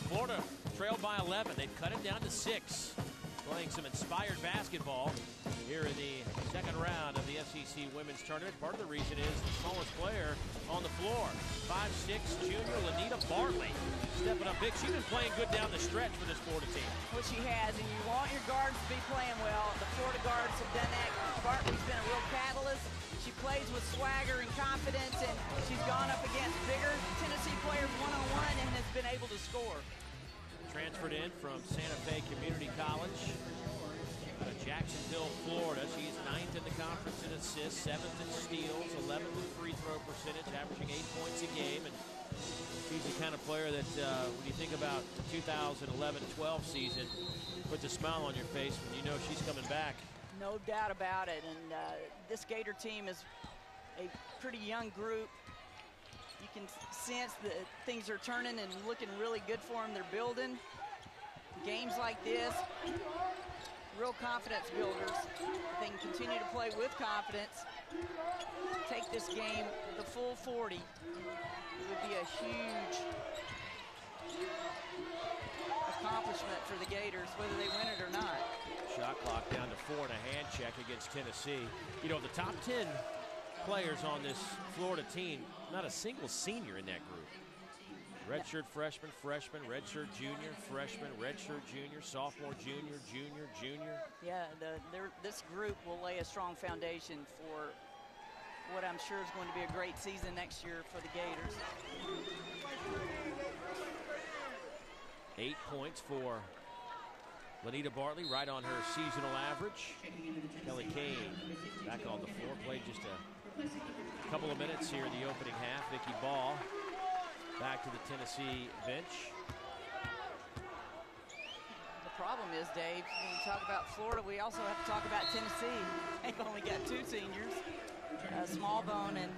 Florida trailed by 11. They've cut it down to 6. Playing some inspired basketball here in the second round of the SEC Women's Tournament. Part of the reason is the smallest player on the floor, 5'6" junior Lanita Bartley, stepping up big. She's been playing good down the stretch for this Florida team. Well, she has, and you want your guards to be playing well. The Florida guards have done that. Bartley's been a real catalyst. She plays with swagger and confidence, and she's gone up against bigger Tennessee players one-on-one and has been able to score. Transferred in from Santa Fe Community College, Jacksonville, Florida. She's 9th in the conference in assists, 7th in steals, 11th in free throw percentage, averaging 8 points a game. And she's the kind of player that, when you think about the 2011-12 season, puts a smile on your face when you know she's coming back. No doubt about it. And this Gator team is a pretty young group. You can sense that things are turning and looking really good for them. They're building. Games like this, real confidence builders. They can continue to play with confidence. Take this game the full 40. It would be a huge accomplishment for the Gators, whether they win it or not. Shot clock down to 4 and a hand check against Tennessee. You know, the top 10 players on this Florida team, not a single senior in that group. Redshirt freshman, redshirt junior, freshman, redshirt junior, sophomore, junior, junior. Yeah, this group will lay a strong foundation for what I'm sure is going to be a great season next year for the Gators. 8 points for Lanita Bartley, right on her seasonal average. Kelly Kane back on the floor, played just a couple of minutes here in the opening half. Vicky Ball back to the Tennessee bench. The problem is, Dave, when we talk about Florida, we also have to talk about Tennessee. They've only got 2 seniors, Smallbone and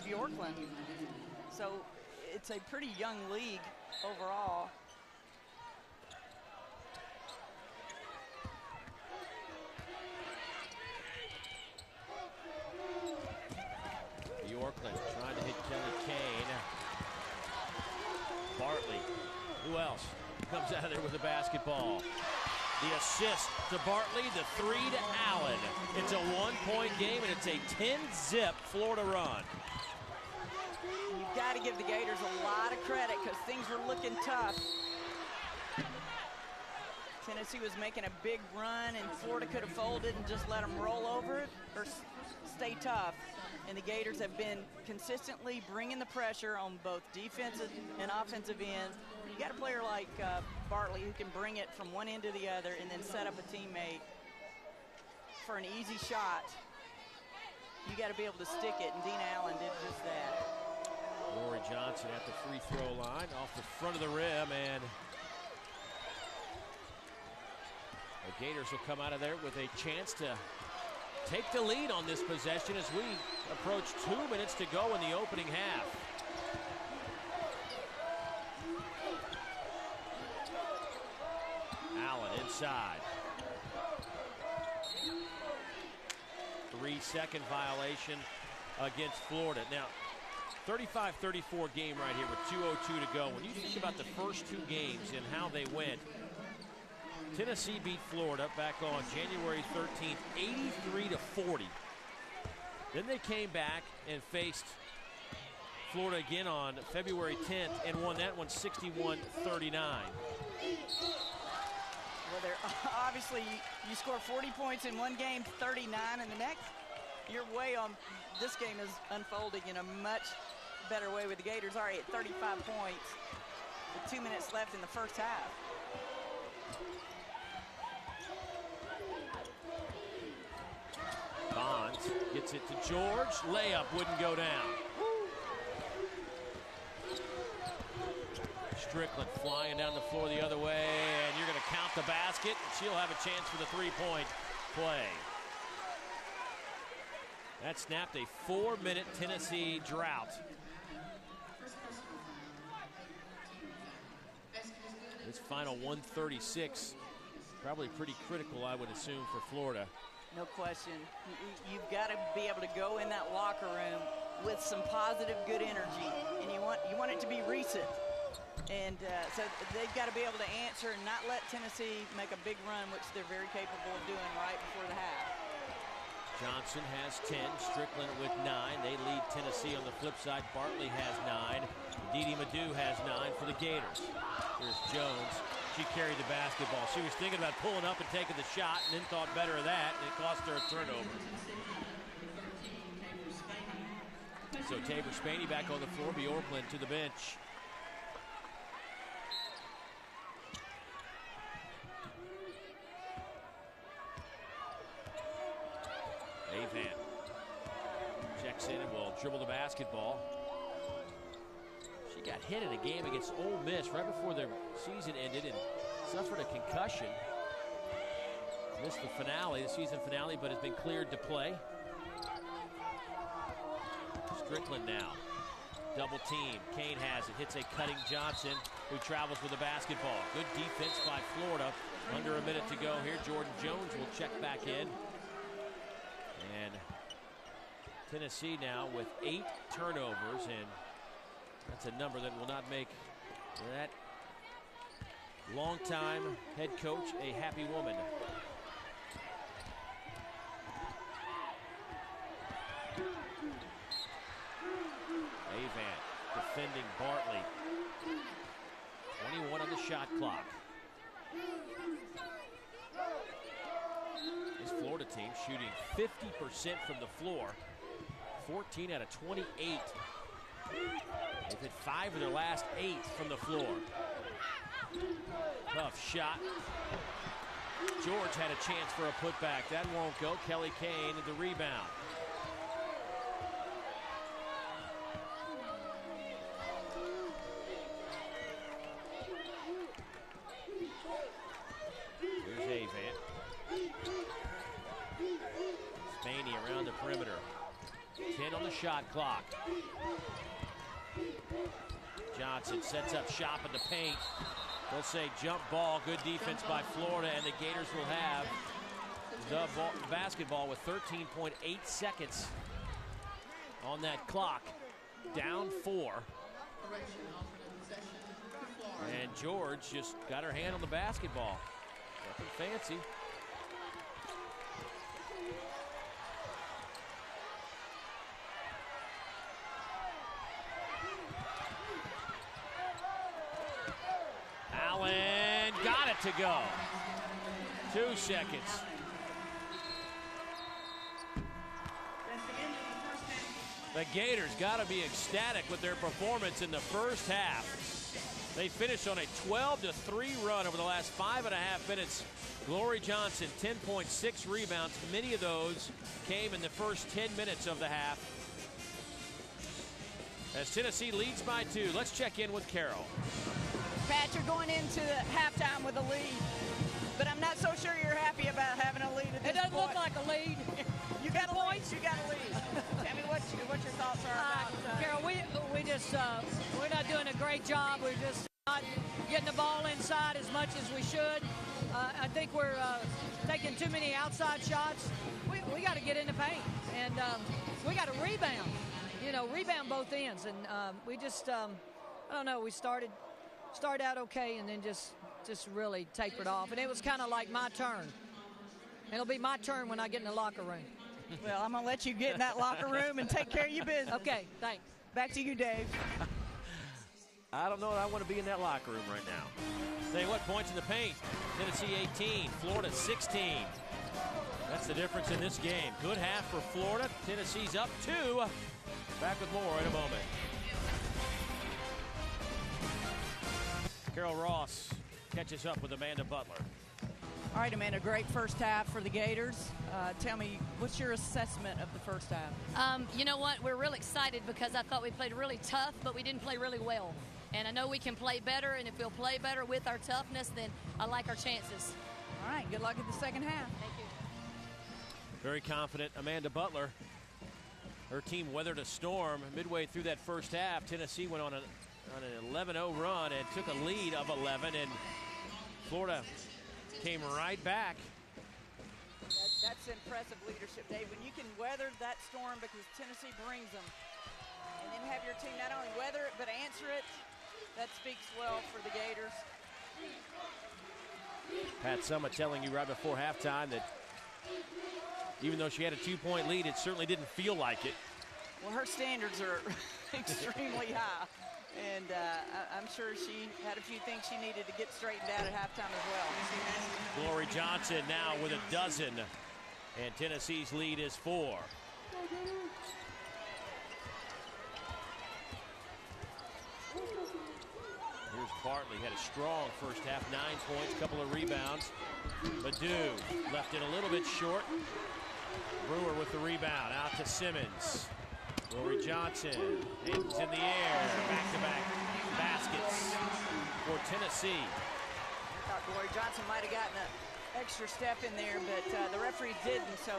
Bjorklund. So it's a pretty young league overall. Bjorklund trying to hit Kelly Kane. Bartley, who else comes out of there with the basketball? The assist to Bartley, the 3 to Allen. It's a 1-point game, and it's a 10-zip Florida run. You've got to give the Gators a lot of credit because things were looking tough. Tennessee was making a big run, and Florida could have folded and just let them roll over it or stay tough. And the Gators have been consistently bringing the pressure on both defensive and offensive ends. You got a player like Bartley who can bring it from one end to the other and then set up a teammate for an easy shot. You got to be able to stick it, and Dean Allen did just that. Lori Johnson at the free throw line off the front of the rim, and the Gators will come out of there with a chance to take the lead on this possession as we approach 2 minutes to go in the opening half. Allen inside. 3-second violation against Florida. Now, 35-34 game right here with 2:02 to go. When you think about the first 2 games and how they went, Tennessee beat Florida back on January 13th, 83-40. Then they came back and faced Florida again on February 10th and won that one 61-39. Well, they're obviously you score 40 points in one game, 39 in the next. You're way on. This game is unfolding in a much better way with the Gators already at 35 points with 2 minutes left in the first half. Bonds gets it to George. Layup wouldn't go down. Strickland flying down the floor the other way, and you're going to count the basket. She'll have a chance for the three-point play. That snapped a 4-minute Tennessee drought. This final 136, probably pretty critical, I would assume, for Florida. No question. You've got to be able to go in that locker room with some positive, good energy, and you want it to be recent. And so they've got to be able to answer and not let Tennessee make a big run, which they're very capable of doing right before the half. Johnson has 10, Strickland with 9. They lead Tennessee on the flip side. Bartley has 9. Didi Madu has 9 for the Gators. Here's Jones. She carried the basketball. She was thinking about pulling up and taking the shot and then thought better of that, and it cost her a turnover. So Tabor Spaney back on the floor. Bjorklund to the bench. Avan checks in and will dribble the basketball. She got hit in a game against Ole Miss right before their season ended and suffered a concussion. Missed the season finale, but has been cleared to play. Strickland now. Double team. Kane has it. Hits a cutting Johnson, who travels with the basketball. Good defense by Florida. Under a minute to go here. Jordan Jones will check back in. And Tennessee now with 8 turnovers, and that's a number that will not make that longtime head coach a happy woman. Avan defending Bartley. 21 on the shot clock. This Florida team shooting 50% from the floor, 14 out of 28. They've hit 5 of their last 8 from the floor. Tough shot. George had a chance for a putback. That won't go. Kelly Kane at the rebound. Here's Avan. Spaney around the perimeter. 10 on the shot clock. Johnson sets up shop in the paint. They'll say jump ball. Good defense by Florida, and the Gators will have the basketball with 13.8 seconds on that clock. Down 4. And George just got her hand on the basketball. Nothing fancy. Allen got it to go. 2 seconds. The Gators got to be ecstatic with their performance in the first half. They finished on a 12-3 run over the last 5.5 minutes. Glory Johnson, 10.6 rebounds. Many of those came in the first 10 minutes of the half. As Tennessee leads by 2, let's check in with Carol. Pat, you're going into the halftime with a lead, but I'm not so sure you're happy about having a lead at this point. It doesn't look like a lead. You got a lead. You got a lead. Tell me what your thoughts are. Carol, we just we're not doing a great job. We're just not getting the ball inside as much as we should. I think we're taking too many outside shots. We got to get in the paint, and we got to rebound. Rebound both ends, and we just I don't know. We started out okay, and then just really tapered off, and it was kind of like my turn. It'll be my turn when I get in the locker room. Well, I'm going to let you get in that locker room and take care of your business. Okay, thanks. Back to you, Dave. I don't know that I want to be in that locker room right now. Tell you what, points in the paint. Tennessee 18, Florida 16. That's the difference in this game. Good half for Florida. Tennessee's up 2. Back with more in a moment. Carol Ross catches up with Amanda Butler. All right, Amanda, great first half for the Gators. Tell me, what's your assessment of the first half? You know what? We're real excited because I thought we played really tough, but we didn't play really well. And I know we can play better, and if we'll play better with our toughness, then I like our chances. All right, good luck in the second half. Thank you. Very confident Amanda Butler. Her team weathered a storm midway through that first half. Tennessee went on an 11-0 run and took a lead of 11, and Florida came right back. That's impressive leadership, Dave. When you can weather that storm because Tennessee brings them, and then have your team not only weather it but answer it, that speaks well for the Gators. Pat Summitt telling you right before halftime that even though she had a 2-point lead, it certainly didn't feel like it. Well, her standards are extremely high, and I'm sure she had a few things she needed to get straightened out at halftime as well. Glory Johnson now with a dozen, and Tennessee's lead is 4. Here's Bartley, had a strong first half, 9 points, couple of rebounds. Badu left it a little bit short. Brewer with the rebound, out to Simmons. Glory Johnson, hands in the air, back-to-back baskets for Tennessee. I thought Glory Johnson might have gotten an extra step in there, but the referee didn't, so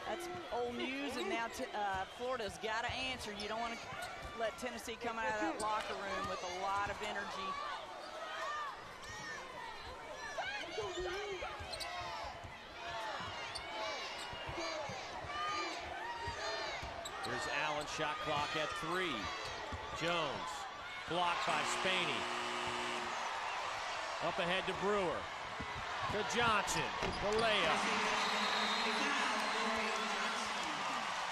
that's old news, and now Florida's got to answer. You don't want to let Tennessee come out of that locker room with a lot of energy. Here's Allen, shot clock at 3. Jones, blocked by Spaney. Up ahead to Brewer. To Johnson, the layup.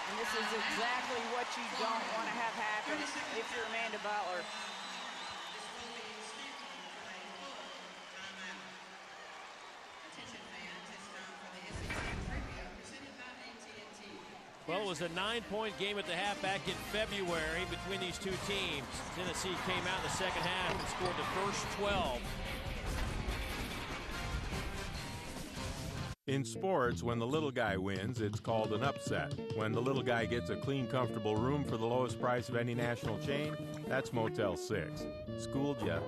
And this is exactly what you don't want to have happen if you're Amanda Butler. Well, it was a 9-point game at the half back in February between these two teams. Tennessee came out in the second half and scored the first 12. In sports, when the little guy wins, it's called an upset. When the little guy gets a clean, comfortable room for the lowest price of any national chain, that's Motel 6. Schooled ya.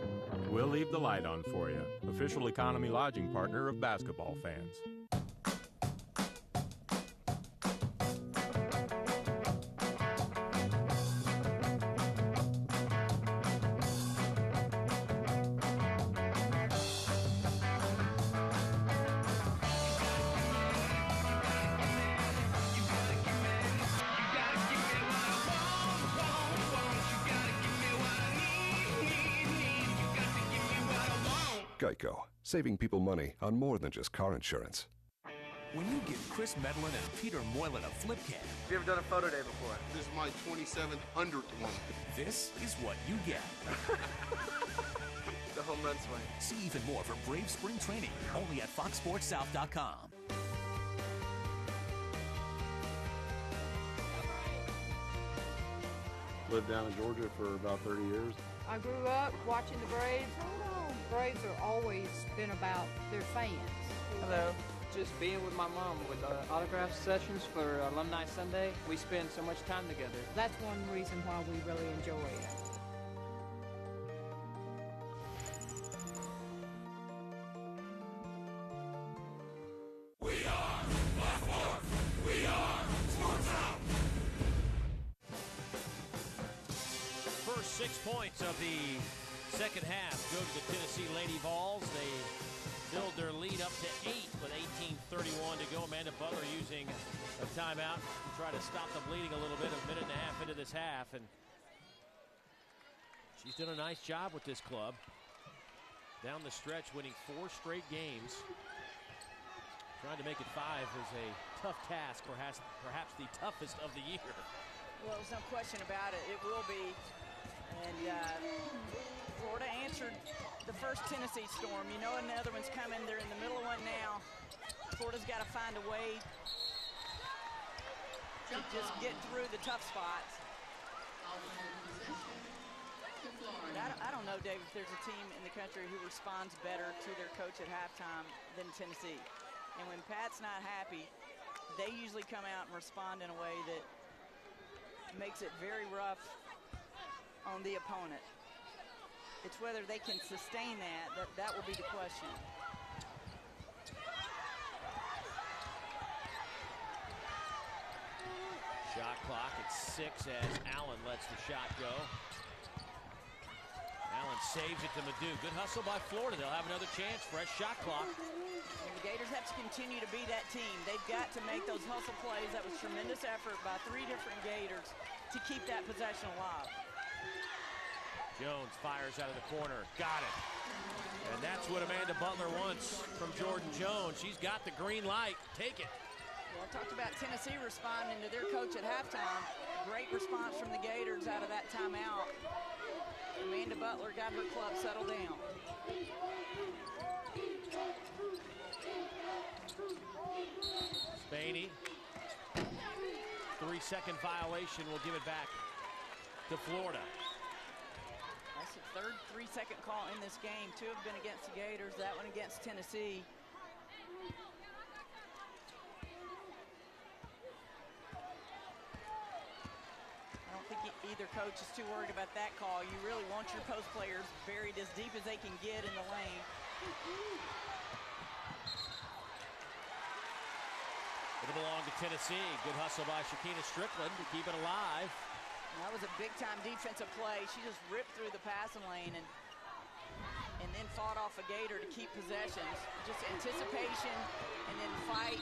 We'll leave the light on for you. Official economy lodging partner of basketball fans. Geico, saving people money on more than just car insurance. When you give Chris Medlin and Peter Moylan a flip cam. Have you ever done a photo day before? This is my 2700th one. This is what you get. The home run swing. See even more for Brave Spring Training, only at foxsportssouth.com. Lived down in Georgia for about 30 years. I grew up watching the Braves. Braves are always been about their fans. Hello. Just being with my mom with autograph sessions for Alumni Sunday. We spend so much time together. That's one reason why we really enjoy it. We are Blackmore. We are Sports Out. First 6 points of the second half go to the Tennessee Lady Vols. They build their lead up to 8 with 18:31 to go. Amanda Butler using a timeout to try to stop the bleeding a little bit, a minute and a half into this half. And she's done a nice job with this club. Down the stretch, winning 4 straight games. Trying to make it 5 is a tough task, perhaps the toughest of the year. Well, there's no question about it. It will be. And Florida answered the first Tennessee storm. You know another one's coming. They're in the middle of one now. Florida's got to find a way to just get through the tough spots. I don't know, Dave, if there's a team in the country who responds better to their coach at halftime than Tennessee. And when Pat's not happy, they usually come out and respond in a way that makes it very rough on the opponent. It's whether they can sustain that will be the question. Shot clock at 6 as Allen lets the shot go. Allen saves it to Madu. Good hustle by Florida. They'll have another chance. Fresh shot clock. And the Gators have to continue to be that team. They've got to make those hustle plays. That was tremendous effort by 3 different Gators to keep that possession alive. Jones fires out of the corner. Got it. And that's what Amanda Butler wants from Jordan Jones. She's got the green light. Take it. Well, I talked about Tennessee responding to their coach at halftime. Great response from the Gators out of that timeout. Amanda Butler got her club settled down. Spaney. 3-second violation will give it back to Florida. That's the third 3-second call in this game. 2 have been against the Gators, that one against Tennessee. I don't think either coach is too worried about that call. You really want your post players buried as deep as they can get in the lane. It'll belong to Tennessee. Good hustle by Shakina Strickland to keep it alive. That was a big-time defensive play. She just ripped through the passing lane and then fought off a Gator to keep possessions. Just anticipation and then fight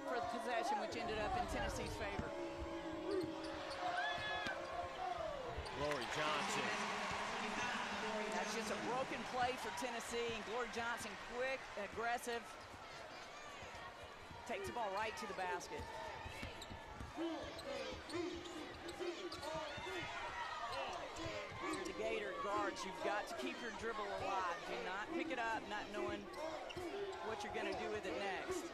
for the possession, which ended up in Tennessee's favor. Glory Johnson. That's just a broken play for Tennessee. And Glory Johnson, quick, aggressive, takes the ball right to the basket. You're the Gator guards. You've got to keep your dribble alive. Do not pick it up, not knowing what you're going to do with it next.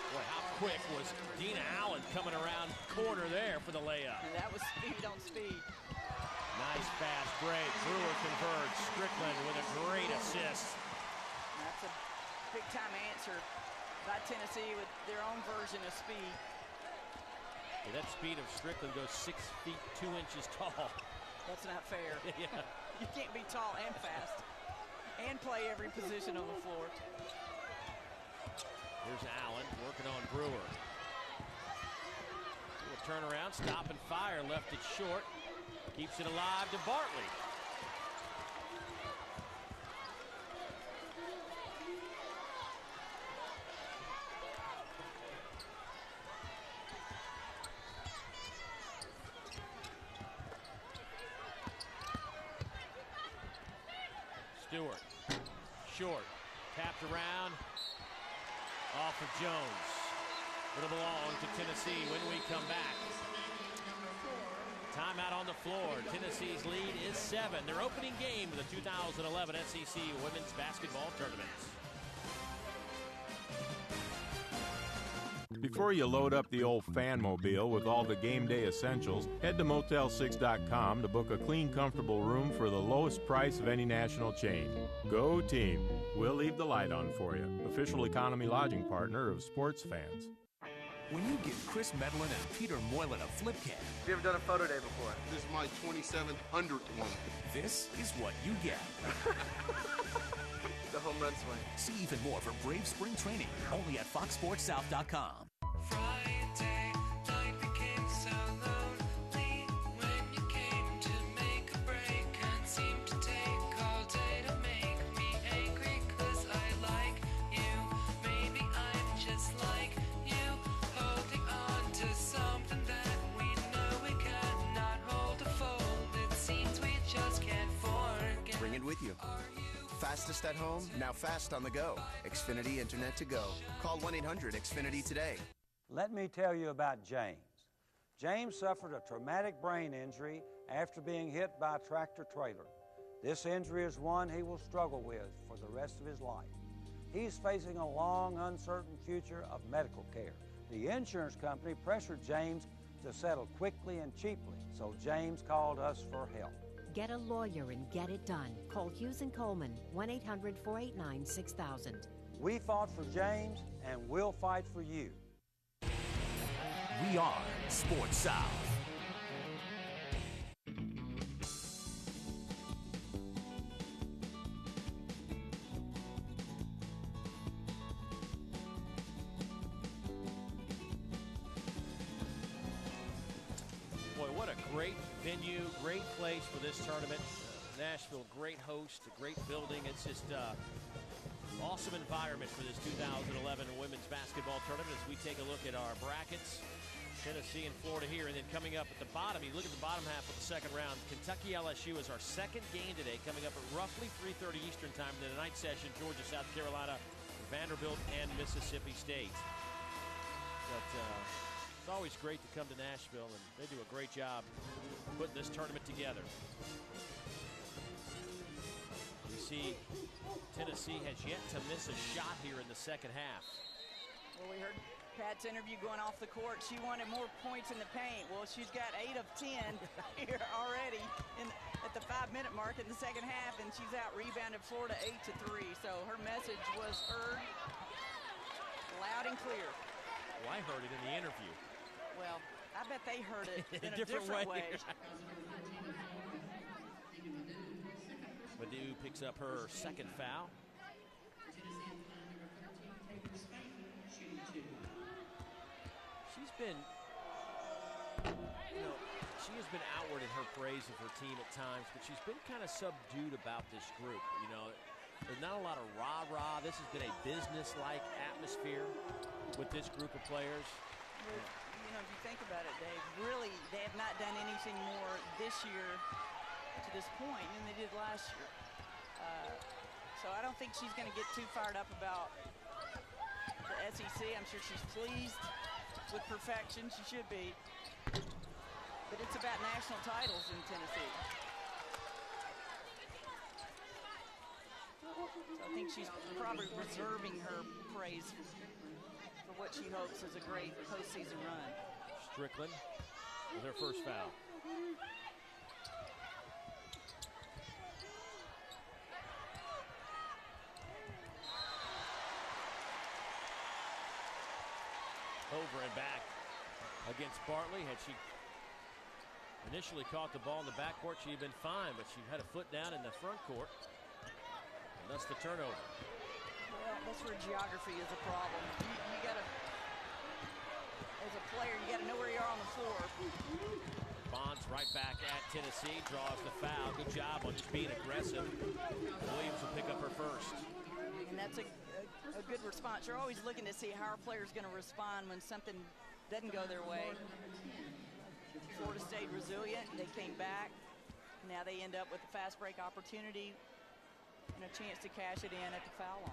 Boy, how quick was Dina Allen coming around corner there for the layup. And that was speed on speed. Nice fast break. Brewer converts. Strickland with a great assist. That's a big-time answer by Tennessee with their own version of speed. Yeah, that speed of Strickland goes 6 feet 2 inches tall. That's not fair. Yeah. You can't be tall and fast and play every position on the floor. Here's Allen working on Brewer. Little turnaround, stop and fire, left it short. Keeps it alive to Bartley. Stewart, short, tapped around, off of Jones. It'll belong to Tennessee when we come back. Timeout on the floor. Tennessee's lead is 7. Their opening game of the 2011 SEC Women's Basketball Tournament. Before you load up the old Fanmobile with all the game day essentials, head to Motel6.com to book a clean, comfortable room for the lowest price of any national chain. Go team! We'll leave the light on for you. Official economy lodging partner of sports fans. When you give Chris Medlin and Peter Moylan a flip cam. Have you ever done a photo day before? This is my 2700th one. This is what you get. The home run swing. See even more for Brave Spring Training, only at FoxSportsSouth.com. Friday night became so lonely when you came to make a break and seemed to take all day to make me angry 'cause I like you. Maybe I'm just like you, holding on to something that we know we cannot hold or fold. It seems we just can't forget. Bring it with you. Fastest at home, now fast on the go. Xfinity Internet to go. Call 1-800-XFINITY today. Let me tell you about James. James suffered a traumatic brain injury after being hit by a tractor trailer. This injury is one he will struggle with for the rest of his life. He's facing a long, uncertain future of medical care. The insurance company pressured James to settle quickly and cheaply, so James called us for help. Get a lawyer and get it done. Call Hughes & Coleman, 1-800-489-6000. We fought for James, and we'll fight for you. We are Sports South. Boy, what a great venue, great place for this tournament. Nashville, great host, a great building. It's just awesome environment for this 2011 women's basketball tournament as we take a look at our brackets. Tennessee and Florida here, and then coming up at the bottom, you look at the bottom half of the second round, Kentucky LSU is our second game today, coming up at roughly 3:30 Eastern time in the night session. Georgia, South Carolina, Vanderbilt, and Mississippi State. But it's always great to come to Nashville, and they do a great job putting this tournament together. We see Tennessee has yet to miss a shot here in the second half. Well, we heard Pat's interview going off the court. She wanted more points in the paint. Well, she's got 8 of 10 here already at the 5-minute mark in the second half, and she's out rebounded Florida 8-3. So her message was heard loud and clear. Well, I heard it in the interview. Well, I bet they heard it in a different different way. Madu picks up her second foul. She's been, she has been outward in her praise of her team at times, but she's been kind of subdued about this group. There's not a lot of rah-rah. This has been a business-like atmosphere with this group of players. If you think about it, Dave, really, they have not done anything more this year to this point than they did last year. So I don't think she's going to get too fired up about the SEC. I'm sure she's pleased with perfection. She should be. But it's about national titles in Tennessee. So I think she's probably reserving her praise for what she hopes is a great postseason run. Strickland with her first foul. Over and back against Bartley. Had she initially caught the ball in the backcourt, she'd been fine, but she had a foot down in the front court. And that's the turnover. Well, that's where geography is a problem. You got to, as a player, you got to know where you are on the floor. Bonds right back at Tennessee, draws the foul. Good job on just being aggressive. Williams will pick up her first. And that's a good response. You're always looking to see how our player's going to respond when something doesn't go their way. Florida stayed resilient. They came back. Now they end up with a fast break opportunity and a chance to cash it in at the foul line.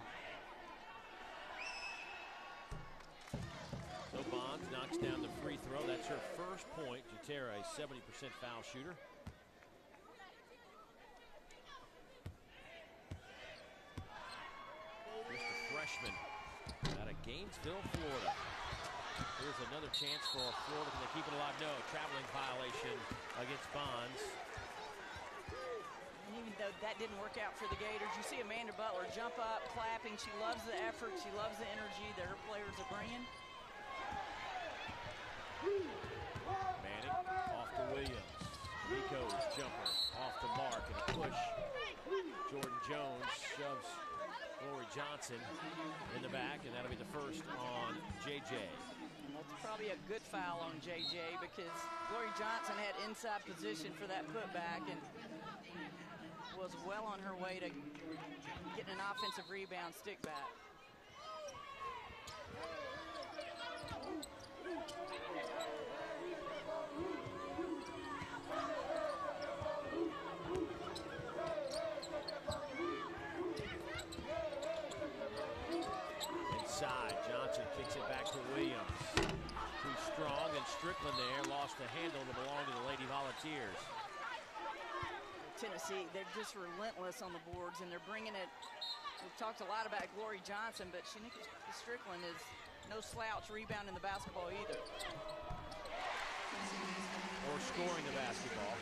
So Bonds knocks down the free throw. That's her first point. Jatera, a 70% foul shooter. Just a freshman out of Gainesville, Florida. Here's another chance for Florida. Can they keep it alive? No. Traveling violation against Bonds. And even though that didn't work out for the Gators, you see Amanda Butler jump up, clapping. She loves the effort. She loves the energy that her players are bringing. Manning off to Williams. Rico's jumper off the mark and a push. Jordan Jones shoves Lori Johnson in the back, and that'll be the first on JJ. And that's probably a good foul on JJ because Lori Johnson had inside position for that putback and was well on her way to getting an offensive rebound stick back. Inside, Johnson kicks it back back to Williams. Too strong, and Strickland there lost the handle that belonged to the Lady Volunteers. Tennessee, they're just relentless on the boards, and they're bringing it. We've talked a lot about Glory Johnson, but Shanika Strickland is no slouch rebounding the basketball either. Or scoring the basketball.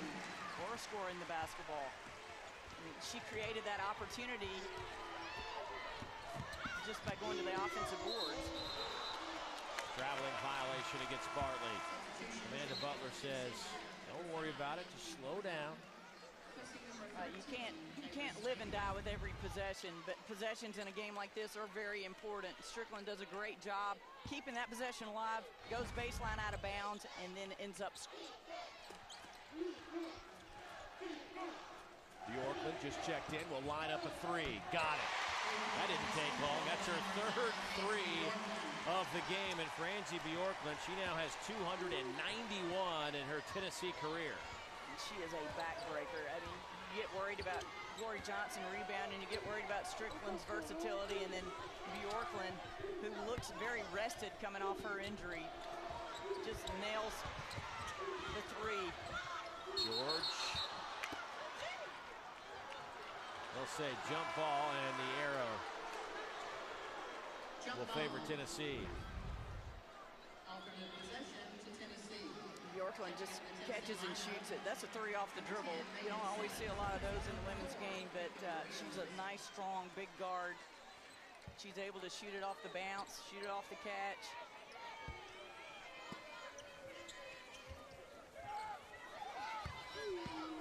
Or scoring the basketball. I mean, she created that opportunity just by going to the offensive boards. Traveling violation against Bartley. Amanda Butler says, don't worry about it, just slow down. You can't live and die with every possession, but possessions in a game like this are very important. Strickland does a great job keeping that possession alive, goes baseline out of bounds, and then ends up. Bjorklund just checked in, will line up a three. Got it. That didn't take long. That's her third three of the game. And Francie Bjorklund, she now has 291 in her Tennessee career. She is a backbreaker. I mean, you get worried about Glory Johnson rebounding, you get worried about Strickland's versatility, and then Bjorklund, who looks very rested coming off her injury, just nails the three. George. They'll say jump ball, and the arrow will favor Tennessee. Alternate possession to Tennessee. Bjorklund just catches and shoots it. That's a three off the dribble. You don't always see a lot of those in the women's game, but she's a nice, strong, big guard. She's able to shoot it off the bounce, shoot it off the catch.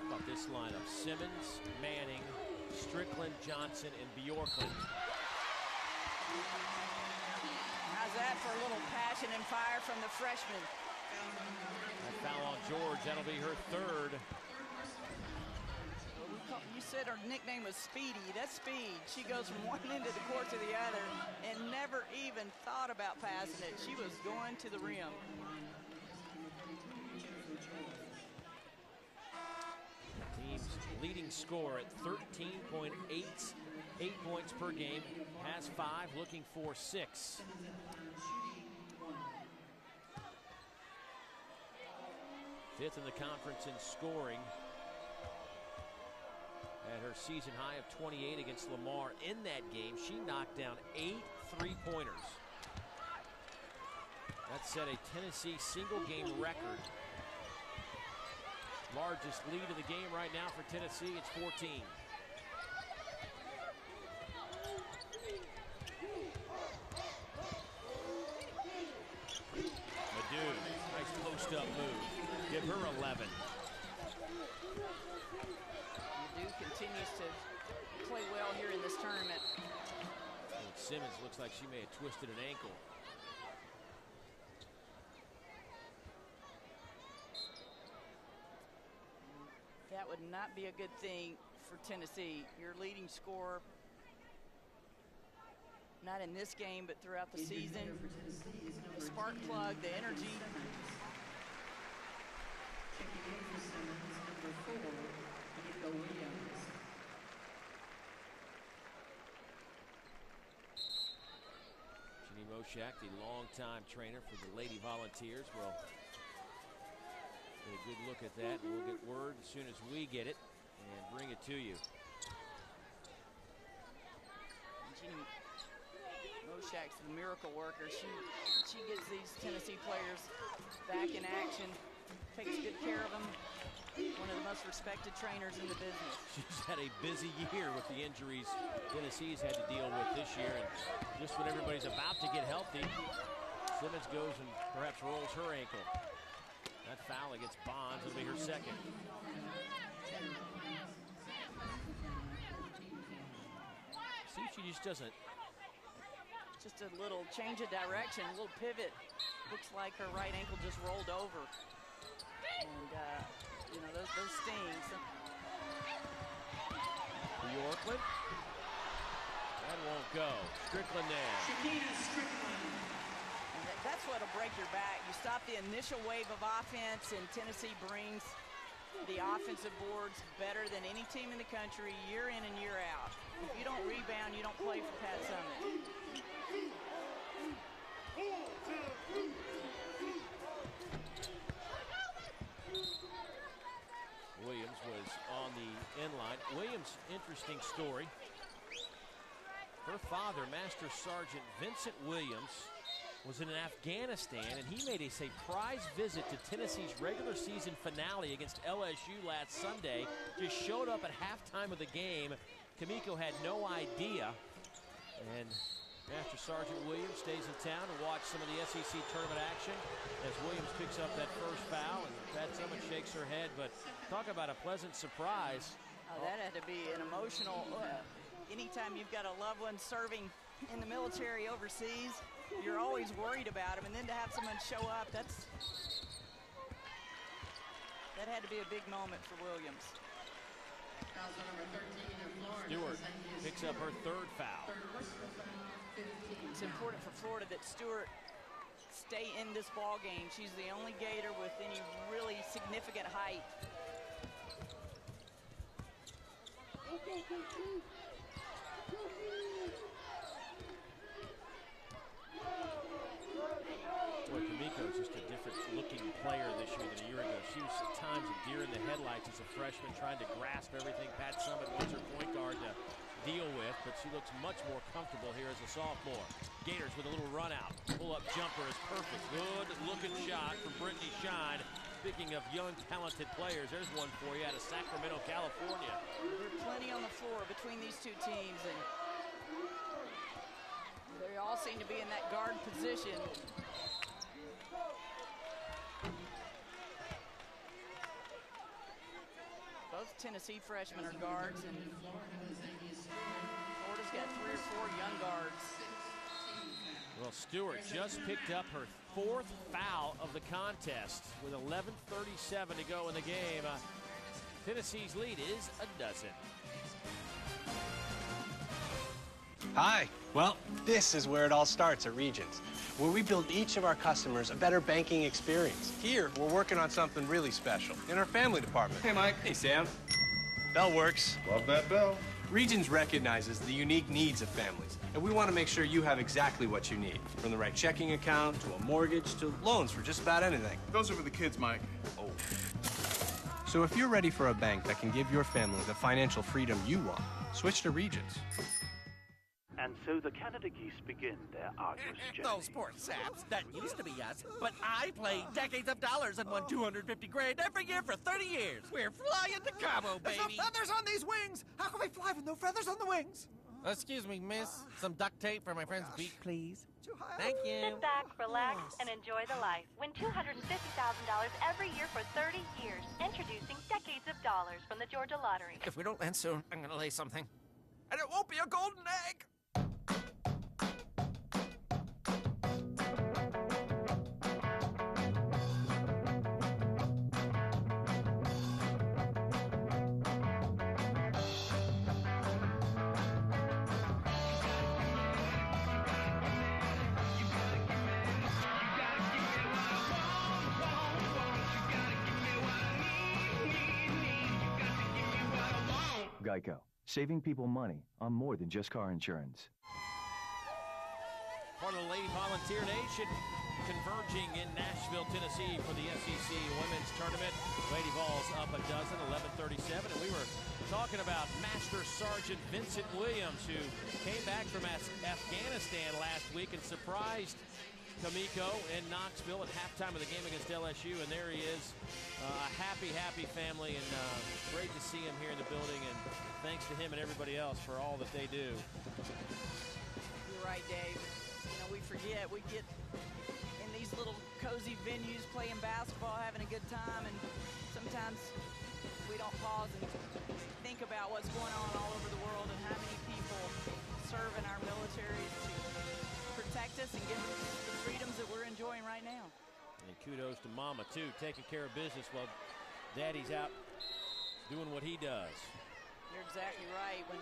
How about this lineup? Simmons, Manning, Strickland, Johnson, and Bjorklund. How's that for a little passion and fire from the freshman? That foul on George, that'll be her third. You said her nickname was Speedy. That's speed. She goes from one end of the court to the other and never even thought about passing it. She was going to the rim. Team's leading scorer at 13.8 points per game, has 5, looking for 6. Fifth in the conference in scoring. At her season high of 28 against Lamar. In that game, she knocked down 8 3-pointers. That set a Tennessee single-game record. Largest lead of the game right now for Tennessee, it's 14. Madhu, nice post-up move. Give her 11. Madhu continues to play well here in this tournament. And Simmons looks like she may have twisted an ankle. That would not be a good thing for Tennessee. Your leading scorer, not in this game, but throughout the season. The spark plug, the energy. Checking in for Simmons, number 4, Nico Williams. Ginny Moshak, the longtime trainer for the Lady Volunteers, will get a good look at that. We'll get word as soon as we get it and bring it to you. Ginny Moshak's the miracle worker. She gets these Tennessee players back in action, takes good care of them. One of the most respected trainers in the business. She's had a busy year with the injuries Tennessee's had to deal with this year, and just when everybody's about to get healthy, Simmons goes and perhaps rolls her ankle. That foul against Bonds will be her second. See if she just doesn't. Just a little change of direction, a little pivot. Looks like her right ankle just rolled over. And, you know, those stings. Bjorklund. That won't go. Strickland there. And that's what'll break your back. You stop the initial wave of offense, and Tennessee brings the offensive boards better than any team in the country year in and year out. If you don't rebound, you don't play for Pat Summit. Williams, interesting story. Her father, Master Sergeant Vincent Williams, was in Afghanistan, and he made a surprise visit to Tennessee's regular season finale against LSU last Sunday. Just showed up at halftime of the game. Kamiko had no idea. And Master Sergeant Williams stays in town to watch some of the SEC tournament action as Williams picks up that first foul, and Pat Summitt shakes her head. But talk about a pleasant surprise. Oh, that had to be an emotional. Anytime you've got a loved one serving in the military overseas, you're always worried about him, and then to have someone show up, that had to be a big moment for Williams. Stewart picks up her third foul. It's important for Florida that Stewart stay in this ball game. She's the only Gator with any really significant height. Boy, Kamiko's just a different looking player this year than a year ago. She was at times a deer in the headlights as a freshman, trying to grasp everything Pat Summitt wants her point guard to deal with, but she looks much more comfortable here as a sophomore. Gators with a little run out. Pull-up jumper is perfect. Good looking shot from Brittany Shine. Speaking of young, talented players, there's one for you out of Sacramento, California. There are plenty on the floor between these two teams, and they all seem to be in that guard position. Both Tennessee freshmen are guards, and Florida's got 3 or 4 young guards. Well, Stewart just picked up her 4th foul of the contest with 11:37 to go in the game. Tennessee's lead is a dozen. Hi. Well, this is where it all starts at Regions, where we build each of our customers a better banking experience. Here, we're working on something really special in our family department. Hey, Mike. Hey, Sam. Bell works. Love that bell. Regions recognizes the unique needs of families, and we want to make sure you have exactly what you need, from the right checking account to a mortgage to loans for just about anything. Those are for the kids, Mike. Oh. So if you're ready for a bank that can give your family the financial freedom you want, switch to Regions. And so the Canada Geese begin their arduous journey. Those poor saps, that used to be us, but I played decades of dollars and won $250,000 every year for 30 years. We're flying to Cabo, baby. There's no feathers on these wings. How can we fly with no feathers on the wings? Excuse me, miss. Some duct tape for my friend's beak, please. Thank you. Sit back, relax, and enjoy the life. Win $250,000 every year for 30 years. Introducing Decades of Dollars from the Georgia Lottery. If we don't land soon, I'm gonna lay something. And it won't be a golden egg. Geico, saving people money on more than just car insurance. Part of the Lady Volunteer Nation converging in Nashville, Tennessee for the SEC Women's Tournament. Lady Vols up a dozen, 11:37, and we were talking about Master Sergeant Vincent Williams, who came back from Afghanistan last week and surprised Kamiko in Knoxville at halftime of the game against LSU, and there he is. A happy family, and great to see him here in the building, and thanks to him and everybody else for all that they do. You're right, Dave. You know, we forget, we get in these little cozy venues playing basketball, having a good time, and sometimes we don't pause and think about what's going on all over the world and how many people serve in our military to protect us and give us the freedoms that we're enjoying right now. And kudos to Mama, too, taking care of business while Daddy's out doing what he does. You're exactly right. When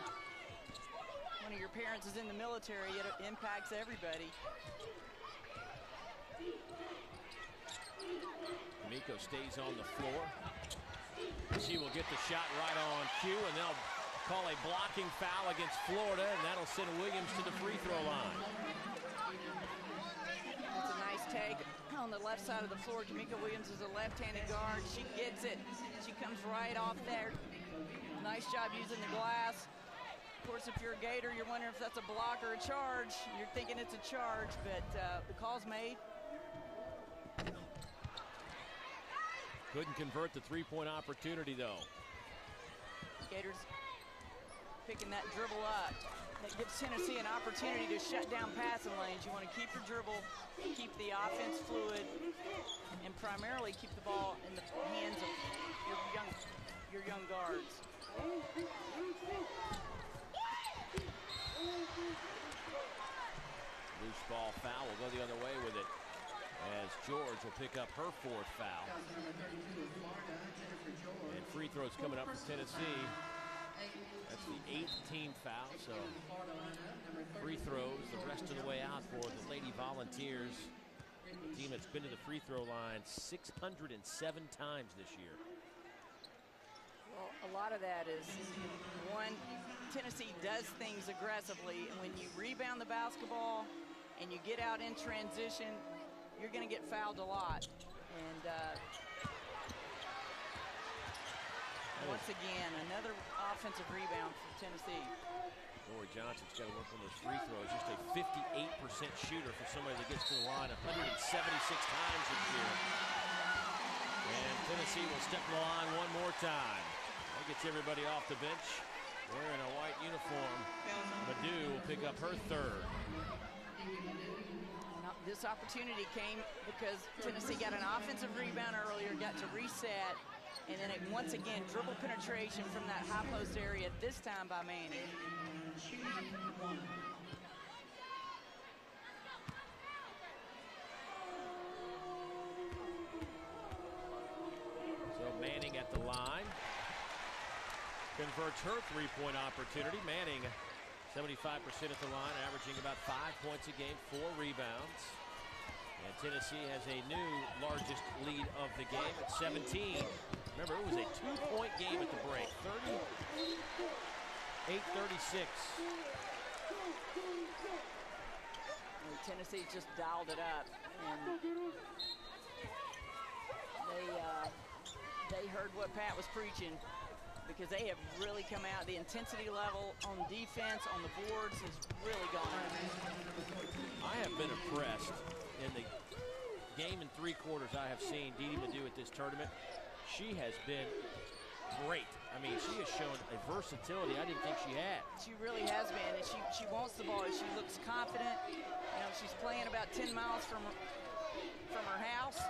one of your parents is in the military, it impacts everybody. Kamiko stays on the floor. She will get the shot right on cue, and they'll call a blocking foul against Florida, and that'll send Williams to the free throw line. That's a nice take on the left side of the floor. Kamiko Williams is a left-handed guard. She gets it. She comes right off there. Nice job using the glass. Of course, if you're a Gator, you're wondering if that's a block or a charge. You're thinking it's a charge, but the call's made. Couldn't convert the three-point opportunity, though. Gators picking that dribble up. That gives Tennessee an opportunity to shut down passing lanes. You want to keep your dribble, keep the offense fluid, and primarily keep the ball in the hands of your young guards. Loose ball foul will go the other way with it, as George will pick up her fourth foul. And free throws coming up for Tennessee. That's the 8th team foul, so free throws the rest of the way out for the Lady Volunteers. A team that's been to the free throw line 607 times this year. Well, a lot of that is, one, Tennessee does things aggressively, and when you rebound the basketball and you get out in transition, you're going to get fouled a lot. And once again, another offensive rebound for Tennessee. Lori Johnson's got to work on those free throws. Just a 58% shooter for somebody that gets to the line 176 times this year. And Tennessee will step to the line one more time. That gets everybody off the bench wearing a white uniform. Madu will pick up her third. This opportunity came because Tennessee got an offensive rebound earlier, got to reset, and then it once again dribble penetration from that high post area, this time by Manning. So Manning at the line. Converts her three-point opportunity. Manning 75% at the line, averaging about 5 points a game, 4 rebounds. And Tennessee has a new largest lead of the game at 17. Remember, it was a 2-point game at the break. 38-36. Tennessee just dialed it up, and they heard what Pat was preaching, because they have really come out. The intensity level on defense, on the boards, has really gone up. I have been impressed in the game and 3 quarters I have seen Didi Madu at this tournament. She has been great. I mean, she has shown a versatility I didn't think she had. She really has been, and she wants the ball. She looks confident. You know, she's playing about 10 miles from her house,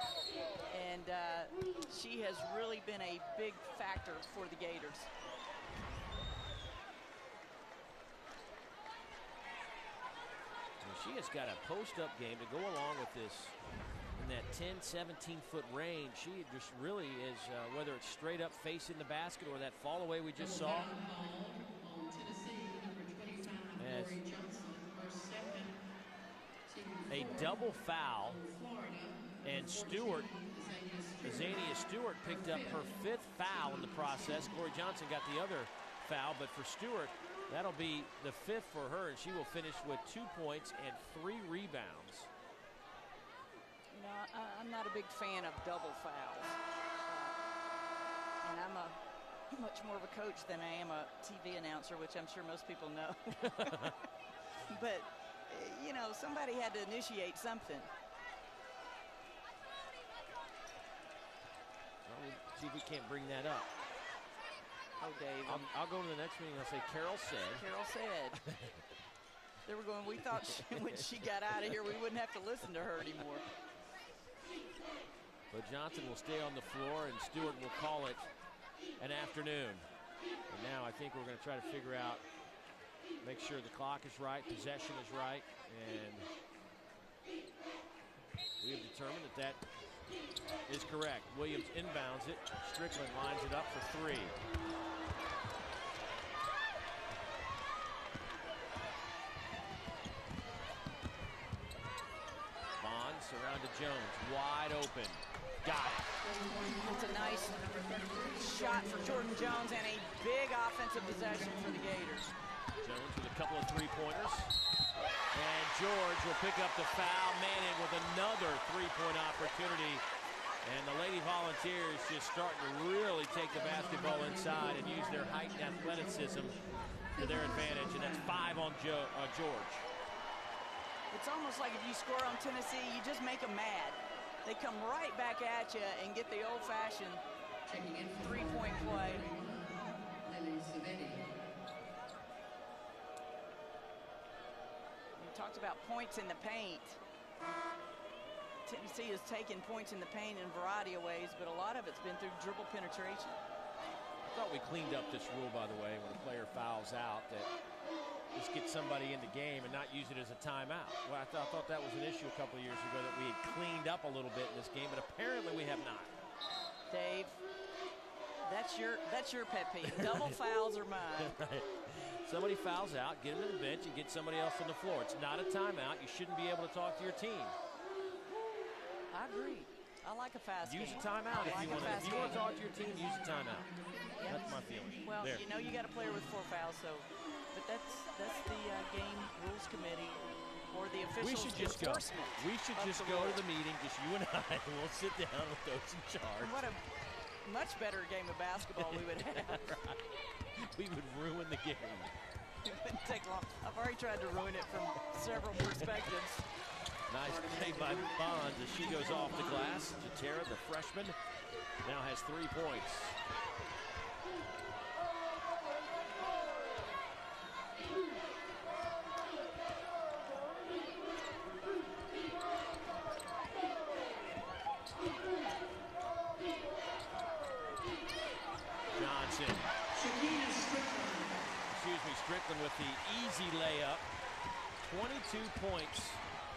and she has really been a big factor for the Gators. And she has got a post-up game to go along with this. In that 10, 17-foot range, she just really is, whether it's straight up facing the basket or that fall away we just saw. As a double foul, and Stewart, Azania Stewart, picked up her 5th foul in the process. Corey Johnson got the other foul, but for Stewart, that'll be the 5th for her, and she will finish with 2 points and 3 rebounds. You know, I'm not a big fan of double fouls. And I'm much more of a coach than I am a TV announcer, which I'm sure most people know. But, you know, somebody had to initiate something. Well, we'll see if we can't bring that up. Oh, Dave. I'll go to the next meeting and I'll say, Carol said. Carol said. They were going, we thought when she got out of here, we wouldn't have to listen to her anymore. But Johnson will stay on the floor, and Stewart will call it an afternoon. And now I think we're going to try to figure out, make sure the clock is right, possession is right, and we have determined that is correct. Williams inbounds it. Strickland lines it up for 3. Bonds around to Jones, wide open. Got it. It's a nice shot for Jordan Jones and a big offensive possession for the Gators. Jones with a couple of 3-pointers. And George will pick up the foul. Manning with another 3-point opportunity. And the Lady Volunteers just starting to really take the basketball inside and use their height and athleticism to their advantage. And that's 5 on George. It's almost like if you score on Tennessee, you just make them mad. They come right back at you and get the old-fashioned three-point play. We talked about points in the paint. Tennessee has taken points in the paint in a variety of ways, but a lot of it's been through dribble penetration. I thought we cleaned up this rule, by the way, when a player fouls out, that just get somebody in the game and not use it as a timeout. Well, I thought that was an issue a couple of years ago, that we had cleaned up a little bit in this game, but apparently we have not. Dave, that's your pet peeve. Double fouls are mine. Right. Somebody fouls out, get them to the bench, and get somebody else on the floor. It's not a timeout. You shouldn't be able to talk to your team. I agree. I like a fast game. Use a timeout if you want to. If you want to talk to your team, use a timeout. Yep. That's my feeling. Well, there. you know you got a player with 4 fouls, so. But that's the game rules committee or the officials. We should just go. We should just go to the meeting, just you and I, and we'll sit down with those in charge. What a much better game of basketball we would have. Right. We would ruin the game. It wouldn't take long. I've already tried to ruin it from several perspectives. Nice play by Bonds as she goes off the glass. Jatera, the freshman, now has 3 points. Johnson. Strickland with the easy layup. 22 points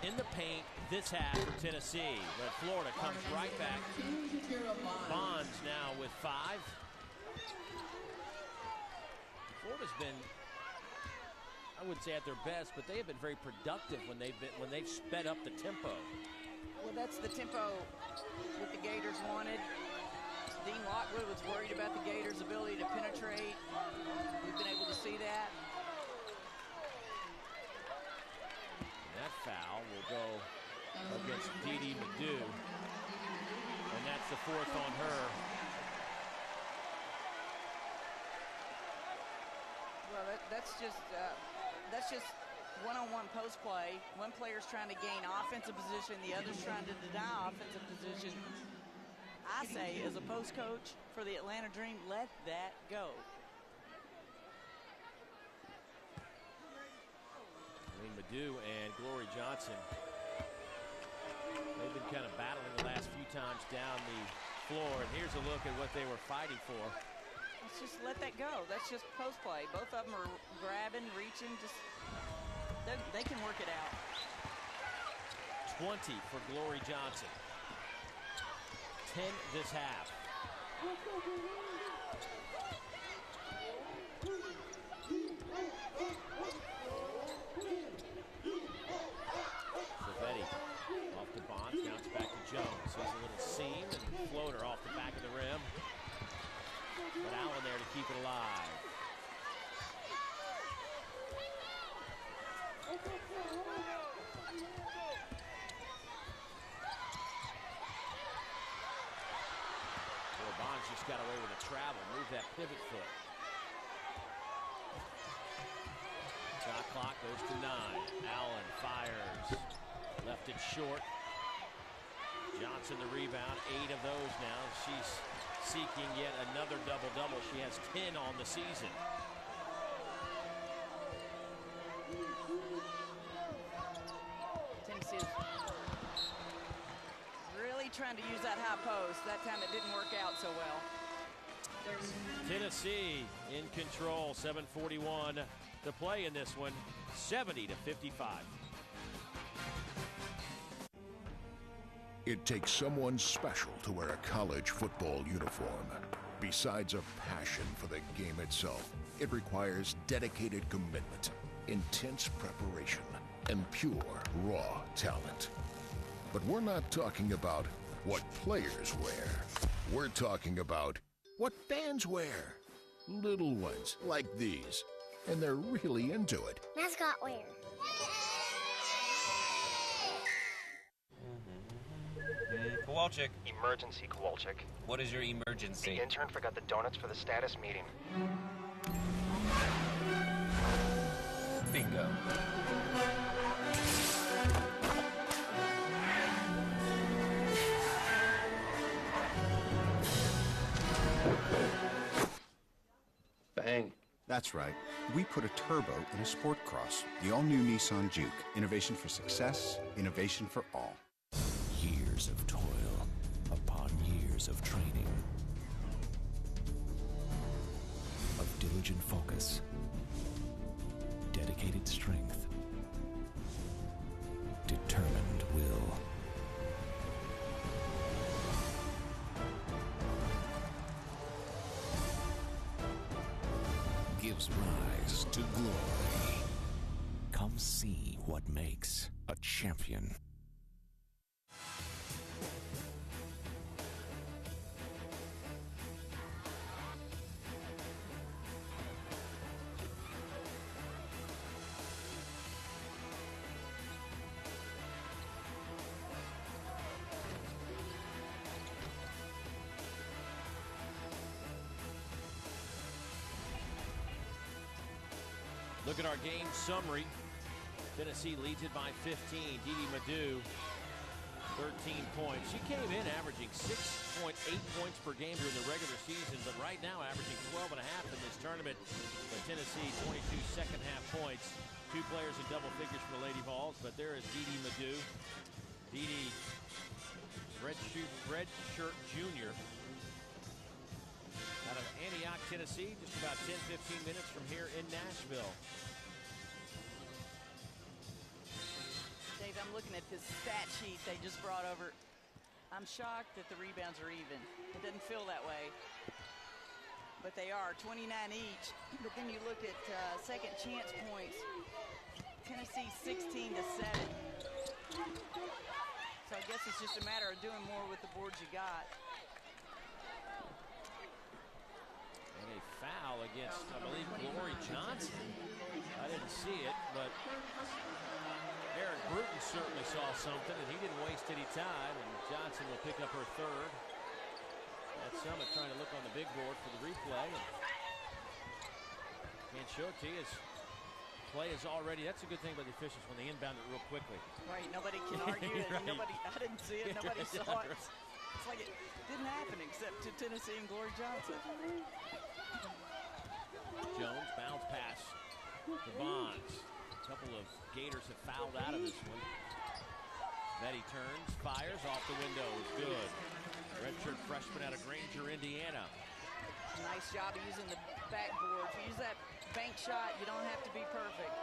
in the paint this half for Tennessee. But Florida comes right back. Bonds now with 5. Florida's been, I wouldn't say at their best, but they have been very productive when they've sped up the tempo. Well, that's the tempo that the Gators wanted. Dean Lockwood was worried about the Gators' ability to penetrate. We've been able to see that. That foul will go against Dee Madu, and that's the 4th on her. Well, that's just one-on-one post play. One player's trying to gain offensive position, the other's trying to deny offensive position. I say, as a post coach for the Atlanta Dream, let that go. Madu and Glory Johnson, they've been kind of battling the last few times down the floor, and here's a look at what they were fighting for. Let's just let that go. That's just post play. Both of them are grabbing, reaching, just they can work it out. 20 for Glory Johnson. 10 this half. Cervetti off the Bonds, bounce back to Jones. Here's a little seam and floater off the back of the rim. But Allen there to keep it alive. Bonds just got away with a travel. Move that pivot foot. Shot clock goes to 9. Allen fires. Left it short. Johnson the rebound. 8 of those now. She's seeking yet another double-double. She has 10 on the season. Tennessee is really trying to use that high post. That time it didn't work out so well. Tennessee in control. 7:41 to play in this one. 70-55. It takes someone special to wear a college football uniform. Besides a passion for the game itself, it requires dedicated commitment, intense preparation, and pure, raw talent. But we're not talking about what players wear. We're talking about what fans wear. Little ones like these. And they're really into it. Mascot wear. Kowalczyk. Emergency, Kowalczyk. What is your emergency? The intern forgot the donuts for the status meeting. Bingo. Bang. That's right. We put a turbo in a sport cross. The all-new Nissan Juke. Innovation for success, innovation for all. Years of toil upon years of training. Of diligent focus. Dedicated strength. Determined will. Gives rise to glory. Come see what makes a champion. Look at our game summary. Tennessee leads it by 15. Didi Madu, 13 points. She came in averaging 6.8 points per game during the regular season, but right now averaging 12.5 in this tournament. But Tennessee, 22 second-half points. 2 players in double figures for the Lady Vols, but there is Didi Madu. Didi, redshirt junior. Out of Antioch, Tennessee, just about 10-15 minutes from here in Nashville. Dave, I'm looking at this stat sheet they just brought over. I'm shocked that the rebounds are even. It doesn't feel that way. But they are, 29 each. But then you look at second chance points. Tennessee 16-7. So I guess it's just a matter of doing more with the boards you got. And a foul against, I believe, Glory Johnson. I didn't see it, but Eric Bruton certainly saw something, and he didn't waste any time, and Johnson will pick up her third. At Summit trying to look on the big board for the replay. Can't show it to you. Play is already, that's a good thing about the officials when they inbound it real quickly. Right, nobody can argue it. Right. Nobody, I didn't see it, nobody saw it. It's like it didn't happen except to Tennessee and Glory Johnson. Jones, bounce pass to Bonds. A couple of Gators have fouled out of this one. Betty turns, fires off the window, is good. Redshirt freshman out of Granger, Indiana. Nice job of using the backboard. If you use that bank shot, you don't have to be perfect.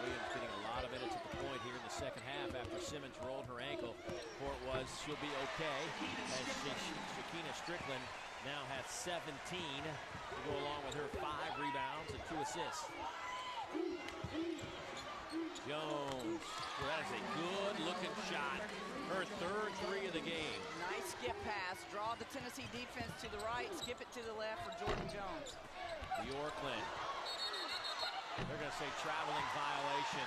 Williams getting a lot of minutes at the point here in the second half after Simmons rolled her ankle. Report was she'll be okay, as Shakina Strickland now has 17 to go along with her 5 rebounds and 2 assists. Jones, well, that is a good-looking shot. Her third 3 of the game. Nice skip pass. Draw the Tennessee defense to the right, skip it to the left for Jordan Jones. Bjorklund. They're going to say traveling violation.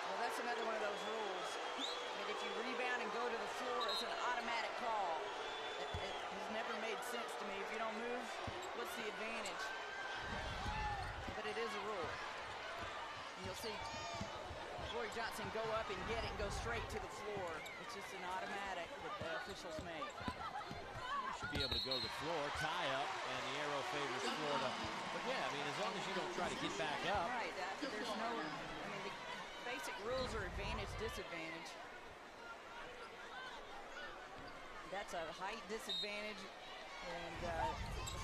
Well, that's another one of those rules. And if you rebound and go to the floor, it's an automatic call. It has never made sense to me. If you don't move, what's the advantage? But it is a rule. And you'll see Glory Johnson go up and get it and go straight to the floor. It's just an automatic that the officials make. Should be able to go to the floor, tie up, and the arrow favors Florida. But yeah, I mean, as long as you don't try to get back up. Right, there's no, I mean, the basic rules are advantage, disadvantage. That's a height disadvantage, and the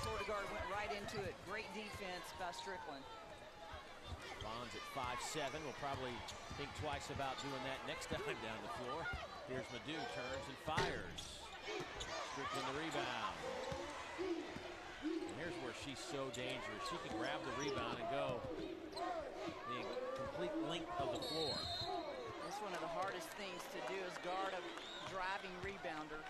Florida guard went right into it. Great defense by Strickland. Bonds at 5'7", will probably think twice about doing that next time down the floor. Here's Madu, turns and fires. Strickland the rebound. And here's where she's so dangerous. She can grab the rebound and go the complete length of the floor. That's one of the hardest things to do is guard a driving rebounder.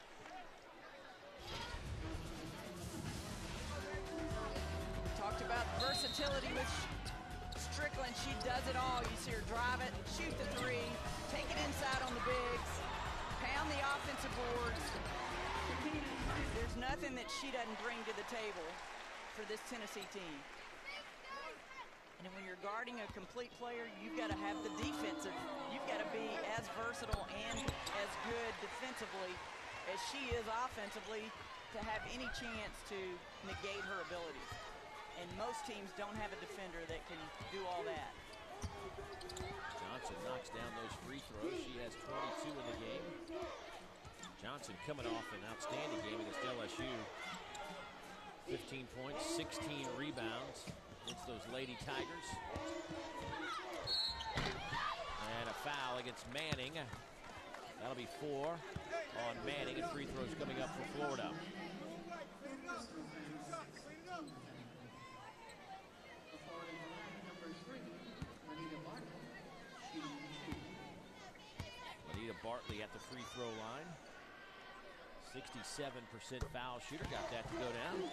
We talked about versatility with She does it all. You see her drive it, shoot the three, take it inside on the bigs, pound the offensive boards. There's nothing that she doesn't bring to the table for this Tennessee team. And when you're guarding a complete player, you've got to have the defensive. You've got to be as versatile and as good defensively as she is offensively to have any chance to negate her abilities. And most teams don't have a defender that can do all that. Johnson knocks down those free throws. She has 22 in the game. Johnson coming off an outstanding game against LSU. 15 points, 16 rebounds against those Lady Tigers. And a foul against Manning. That'll be 4 on Manning, and free throws coming up for Florida. Juanita Bartley at the free throw line. 67% foul shooter, got that to go down.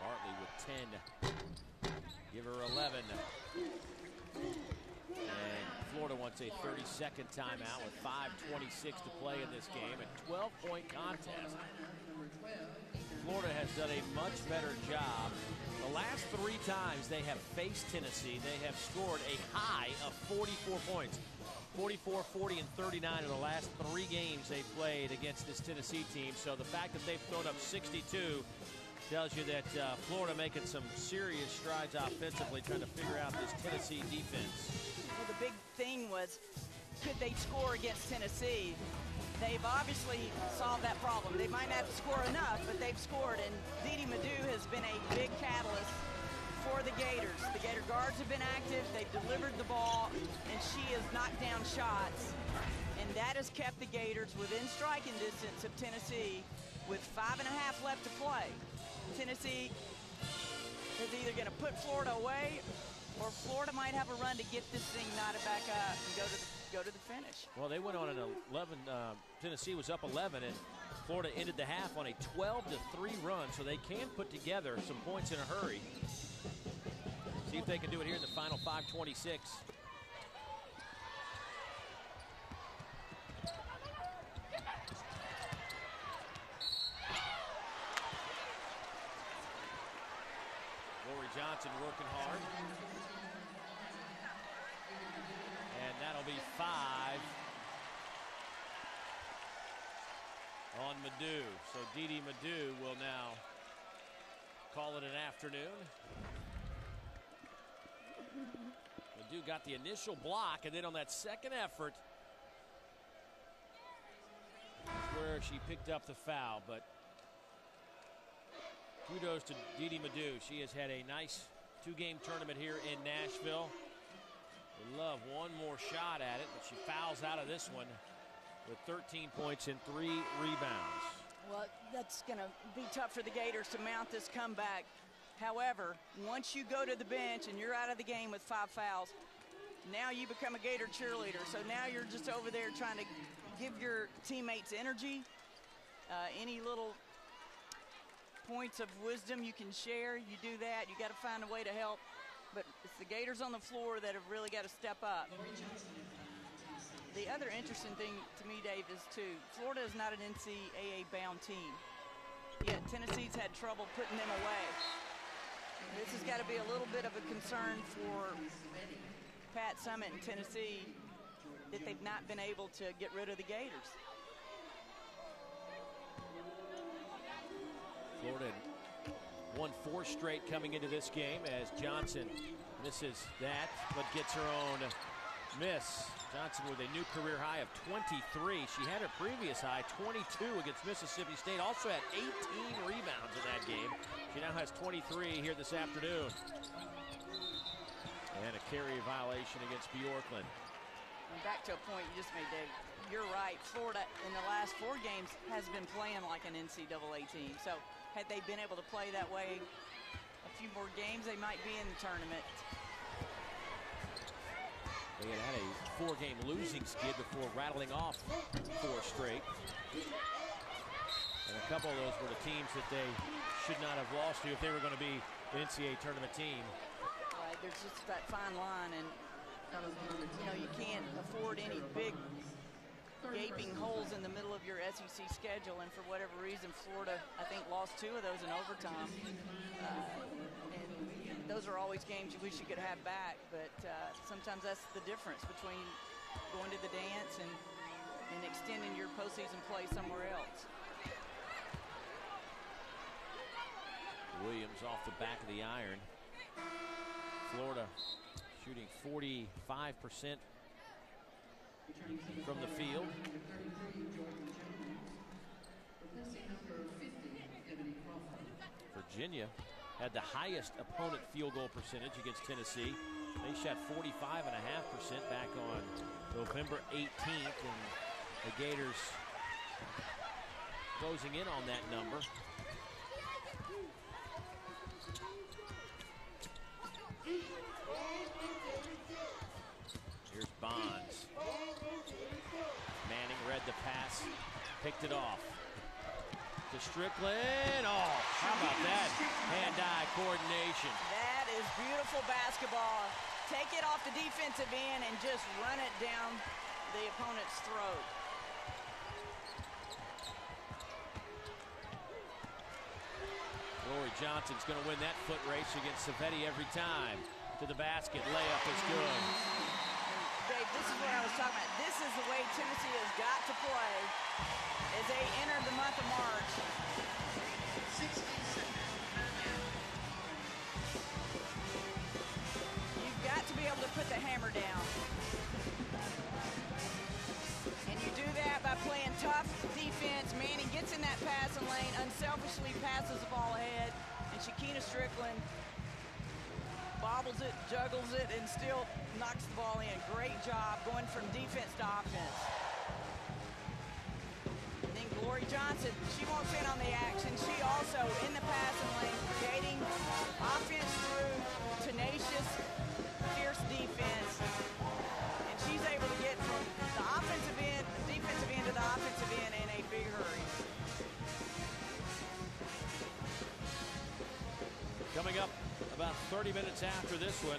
Bartley with 10, give her 11. And Florida wants a 30-second timeout with 5:26 to play in this game. A 12-point contest. Florida has done a much better job. The last 3 times they have faced Tennessee, they have scored a high of 44 points. 44, 40, and 39 in the last 3 games they played against this Tennessee team. So the fact that they've thrown up 62 tells you that Florida making some serious strides offensively, trying to figure out this Tennessee defense. Well, the big thing was, could they score against Tennessee? They've obviously solved that problem. They might not score enough, but they've scored, and Didi Madu has been a big catalyst for the Gators. The Gator guards have been active, they've delivered the ball, and she has knocked down shots. And that has kept the Gators within striking distance of Tennessee with 5.5 left to play. Tennessee is either going to put Florida away, or Florida might have a run to get this thing knotted back up and go to the finish. Well, they went on an 11, Tennessee was up 11, and Florida ended the half on a 12-3 run, so they can put together some points in a hurry. See if they can do it here in the final 5:26. Lori Johnson working hard. And that'll be 5 on Madu. So Didi Madu will now call it an afternoon. Madu got the initial block, and then on that second effort, where she picked up the foul. But kudos to Didi Madu. She has had a nice 2-game tournament here in Nashville. Would love one more shot at it, but she fouls out of this one with 13 points and 3 rebounds. Well, that's going to be tough for the Gators to mount this comeback. However, once you go to the bench and you're out of the game with 5 fouls, now you become a Gator cheerleader. So now you're just over there trying to give your teammates energy, any little points of wisdom you can share, you do that. You got to find a way to help. But it's the Gators on the floor that have really got to step up. The other interesting thing to me, Dave, is Florida is not an NCAA-bound team. Yet Tennessee's had trouble putting them away. This has got to be a little bit of a concern for Pat Summitt and Tennessee that they've not been able to get rid of the Gators. Florida won 4 straight coming into this game as Johnson misses that, but gets her own miss. Johnson with a new career high of 23. She had her previous high, 22 against Mississippi State. Also had 18 rebounds in that game. She now has 23 here this afternoon. And a carry violation against Bjorklund. And back to a point you just made, Dave. You're right. Florida in the last 4 games has been playing like an NCAA team. So had they been able to play that way a few more games, they might be in the tournament. They had a 4-game losing skid before rattling off 4 straight. And couple of those were the teams that they should not have lost to if they were going to be an NCAA tournament team. Right, there's just that fine line, and you can't afford any big gaping holes in the middle of your SEC schedule, and for whatever reason, Florida, I think, lost 2 of those in overtime. And those are always games you wish you could have back, but sometimes that's the difference between going to the dance and extending your postseason play somewhere else. Williams off the back of the iron. Florida shooting 45% from the field. Virginia had the highest opponent field goal percentage against Tennessee. They shot 45.5% back on November 18th, and the Gators closing in on that number. Here's Bonds. Manning read the pass, picked it off to Strickland. Oh, how about that hand-eye coordination? That is beautiful basketball. Take it off the defensive end and just run it down the opponent's throat. Lori Johnson's going to win that foot race against Savetti every time. To the basket, layup is good. Dave, this is what I was talking about. This is the way Tennessee has got to play as they enter the month of March. You've got to be able to put the hammer down. And you do that by playing tough defense. Manning gets in that passing lane, unselfishly passes the ball ahead, and Shakina Strickland bobbles it, juggles it, and still knocks the ball in. Great job going from defense to offense. And then Glory Johnson, she won't sit on the action. She also in the passing lane, creating offense through tenacious, fierce defense. And she's able to get from the offensive end, the defensive end to the offensive end in a big hurry. Coming up about 30 minutes after this one,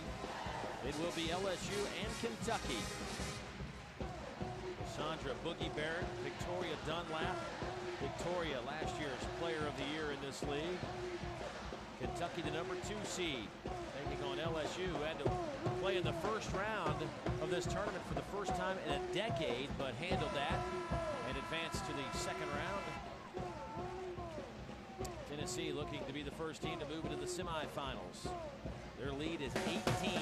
it will be LSU and Kentucky. Sandra Boogie Barrett, Victoria Dunlap. Victoria, last year's Player of the Year in this league. Kentucky, the number 2 seed, taking on LSU, who had to play in the first round of this tournament for the first time in a decade, but handled that and advanced to the second round. Tennessee looking to be the first team to move into the semifinals. Their lead is 18.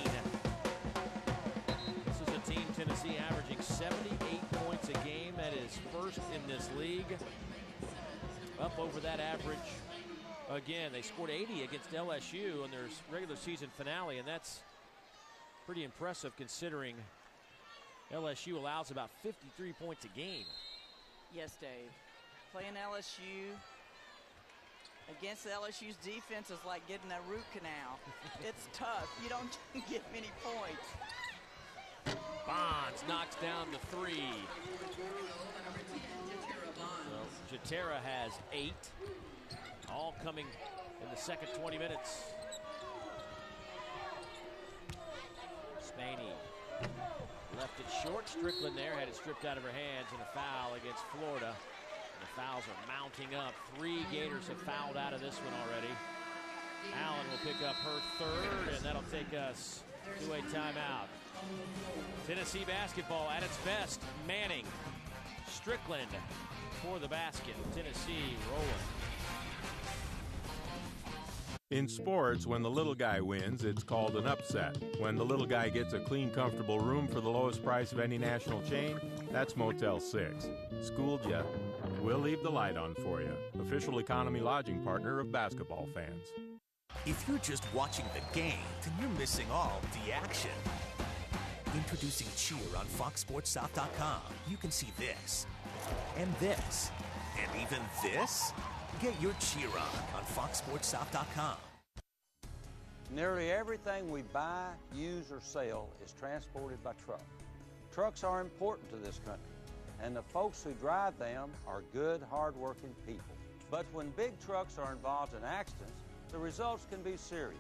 This is a team, Tennessee, averaging 78 points a game. That is first in this league. Up over that average again. They scored 80 against LSU in their regular season finale, and that's pretty impressive considering LSU allows about 53 points a game. Yes, Dave. Playing LSU against LSU's defense is like getting a root canal. It's tough. You don't get many points. Bonds knocks down the 3. So Jatera has 8. All coming in the second 20 minutes. Spaney left it short. Strickland there had it stripped out of her hands, and a foul against Florida. The fouls are mounting up. 3 Gators have fouled out of this one already. Allen will pick up her 3rd, and that'll take us to a timeout. Tennessee basketball at its best. Manning, Strickland for the basket. Tennessee rolling. In sports, when the little guy wins, it's called an upset. When the little guy gets a clean, comfortable room for the lowest price of any national chain, that's Motel 6. Schooled ya? We'll leave the light on for you. Official economy lodging partner of basketball fans. If you're just watching the game, then you're missing all the action. Introducing Cheer on FoxSportsSouth.com. You can see this, and this, and even this. Get your Cheer on FoxSportsSouth.com. Nearly everything we buy, use, or sell is transported by truck. Trucks are important to this country, and the folks who drive them are good, hard-working people. But when big trucks are involved in accidents, the results can be serious.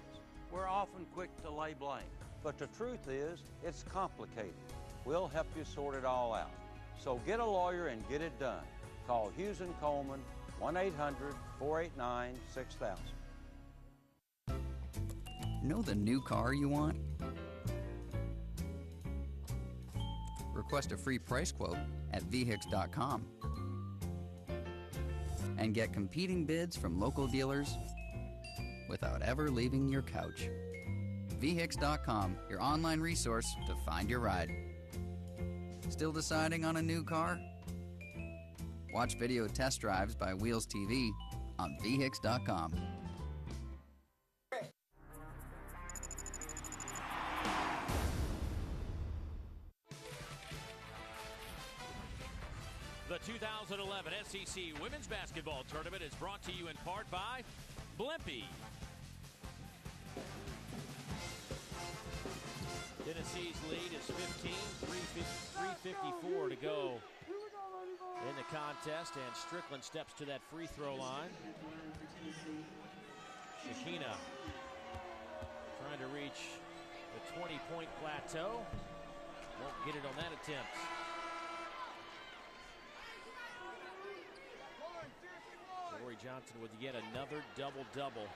We're often quick to lay blame, but the truth is, it's complicated. We'll help you sort it all out. So get a lawyer and get it done. Call Hughes & Coleman, 1-800-489-6000. Know the new car you want? Request a free price quote at vhix.com and get competing bids from local dealers without ever leaving your couch. vhix.com, your online resource to find your ride. Still deciding on a new car? Watch video test drives by Wheels TV on vhix.com. The 2011 SEC Women's Basketball Tournament is brought to you in part by Blimpie. Tennessee's lead is 15, 3:54 to go in the contest, and Strickland steps to that free throw line. Shakina trying to reach the 20-point plateau. Won't get it on that attempt. Lori Johnson with yet another double-double.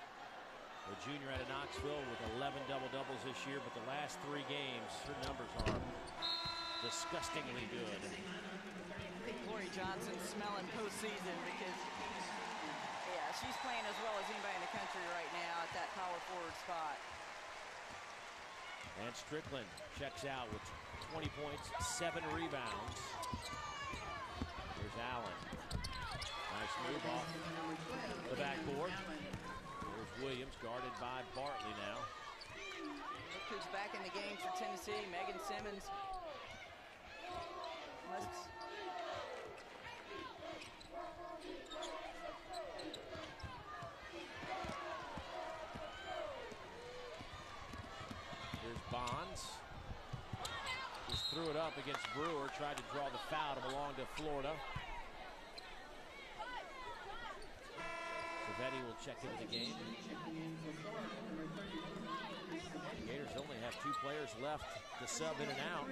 The junior out of Knoxville with 11 double-doubles this year, but the last 3 games, her numbers are disgustingly good. I think Lori Johnson's smelling postseason because, yeah, she's playing as well as anybody in the country right now at that power forward spot. And Strickland checks out with 20 points, 7 rebounds. Here's Allen. Nice move off the backboard. There's Williams guarded by Bartley now. Look who's back in the game for Tennessee, Megan Simmons. Here's Bonds. Just threw it up against Brewer, tried to draw the foul to belong to Florida. Betty will check into the game. The Gators only have 2 players left to sub in and out.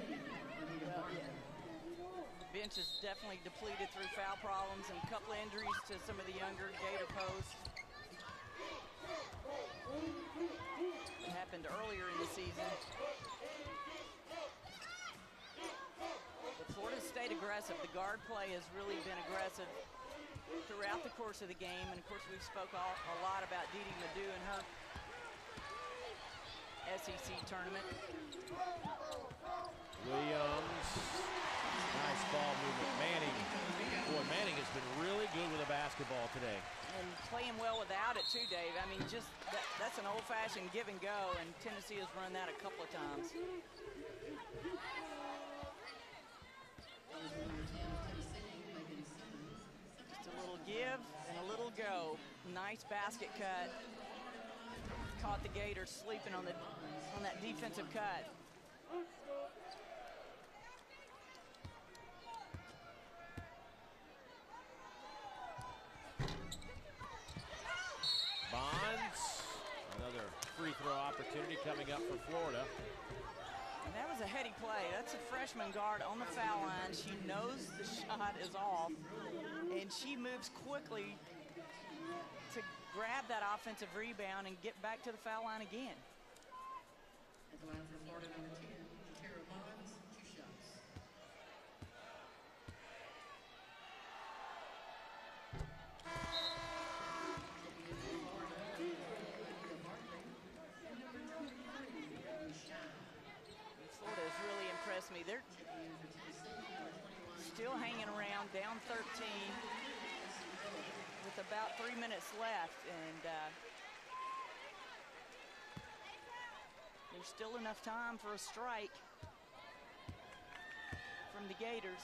Bench is definitely depleted through foul problems and a couple of injuries to some of the younger Gator posts. It happened earlier in the season. But Florida stayed aggressive. The guard play has really been aggressive throughout the course of the game, and of course we've spoke a lot about Dee Dee Madu and her SEC tournament. Williams, nice ball movement. Manning, boy, Manning has been really good with the basketball today. And playing well without it too, Dave. I mean, just that's an old-fashioned give and go, and Tennessee has run that a couple of times. Give and a little go. Nice basket cut. Caught the Gators sleeping on that defensive cut. Bonds, another free throw opportunity coming up for Florida. And that was a heady play. That's a freshman guard on the foul line. She knows the shot is off, and she moves quickly to grab that offensive rebound and get back to the foul line again. At the line for Florida, number 10, Kara Bonds, 2 shots. Florida has really impressed me. They're still hanging around, down 13 with about 3 minutes left, and there's still enough time for a strike from the Gators.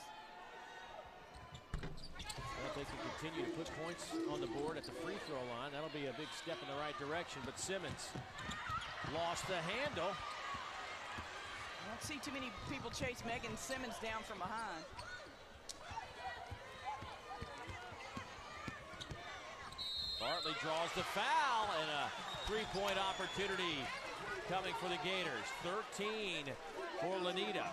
Well, if they can continue to put points on the board at the free throw line, that'll be a big step in the right direction. But Simmons lost the handle. I don't see too many people chase Megan Simmons down from behind. Bartley draws the foul, and a three-point opportunity coming for the Gators. 13 for Lanita.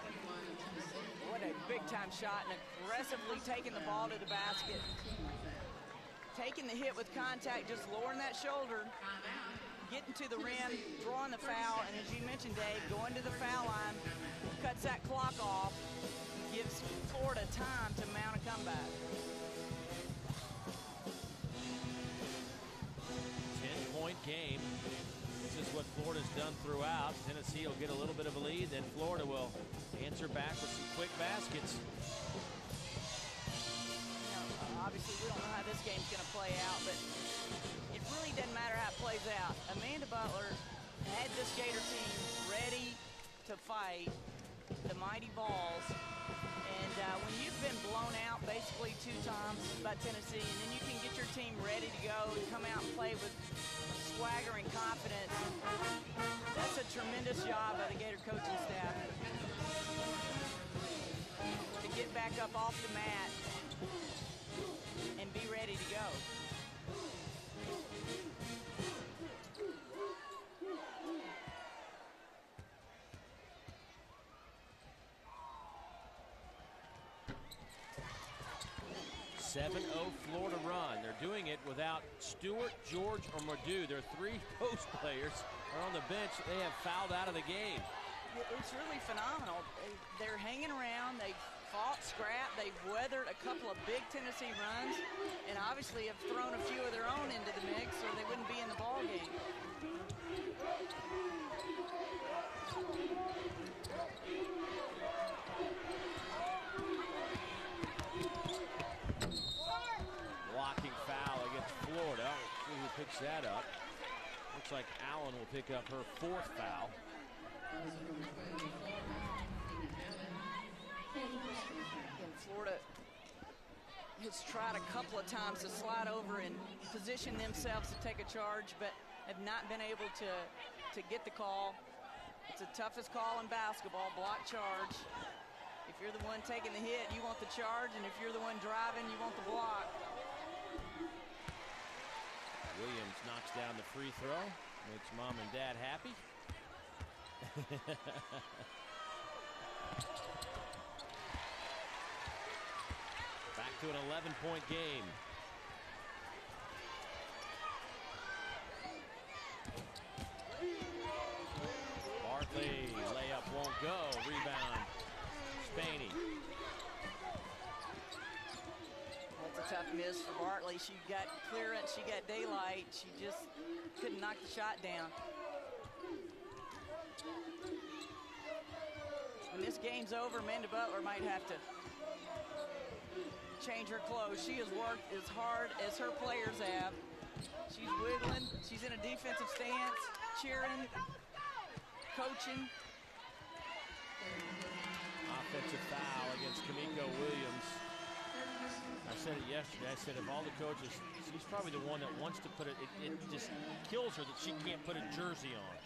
What a big-time shot, and aggressively taking the ball to the basket. Taking the hit with contact, just lowering that shoulder, getting to the rim, drawing the foul, and as you mentioned, Dave, going to the foul line, cuts that clock off, gives Florida time to mount a comeback. 10-point game. This is what Florida's done throughout. Tennessee will get a little bit of a lead, then Florida will answer back with some quick baskets. Obviously, we don't know how this game's going to play out, but it really doesn't matter how it plays out. Amanda Butler had this Gator team ready to fight the mighty Vols. And when you've been blown out basically 2 times by Tennessee, and then you can get your team ready to go and come out and play with swagger and confidence, that's a tremendous job by the Gator coaching staff to get back up off the mat and be ready to go. .70 Florida run. They're doing it without Stewart, George, or Mordew. Their 3 post players are on the bench. They have fouled out of the game. It's really phenomenal. They're hanging around. They've fought, scrapped. They've weathered a couple of big Tennessee runs, and obviously have thrown a few of their own into the mix, or they wouldn't be in the ball game. Blocking foul against Florida. Let's see who picks that up. Looks like Allen will pick up her 4th foul. And Florida has tried a couple of times to slide over and position themselves to take a charge, but have not been able to get the call. It's the toughest call in basketball, block charge. If you're the one taking the hit, you want the charge, and if you're the one driving, you want the block. Williams knocks down the free throw, makes mom and dad happy. Back to an 11-point game. Bartley, layup won't go. Rebound, Spaney. That's a tough miss for Bartley. She got clearance, she got daylight. She just couldn't knock the shot down. When this game's over, Amanda Butler might have to change her clothes. She has worked as hard as her players have. She's wiggling. She's in a defensive stance, cheering, coaching. Offensive foul against Kamiko Williams. I said it yesterday. I said of all the coaches, she's probably the one that wants to put it. It just kills her that she can't put a jersey on.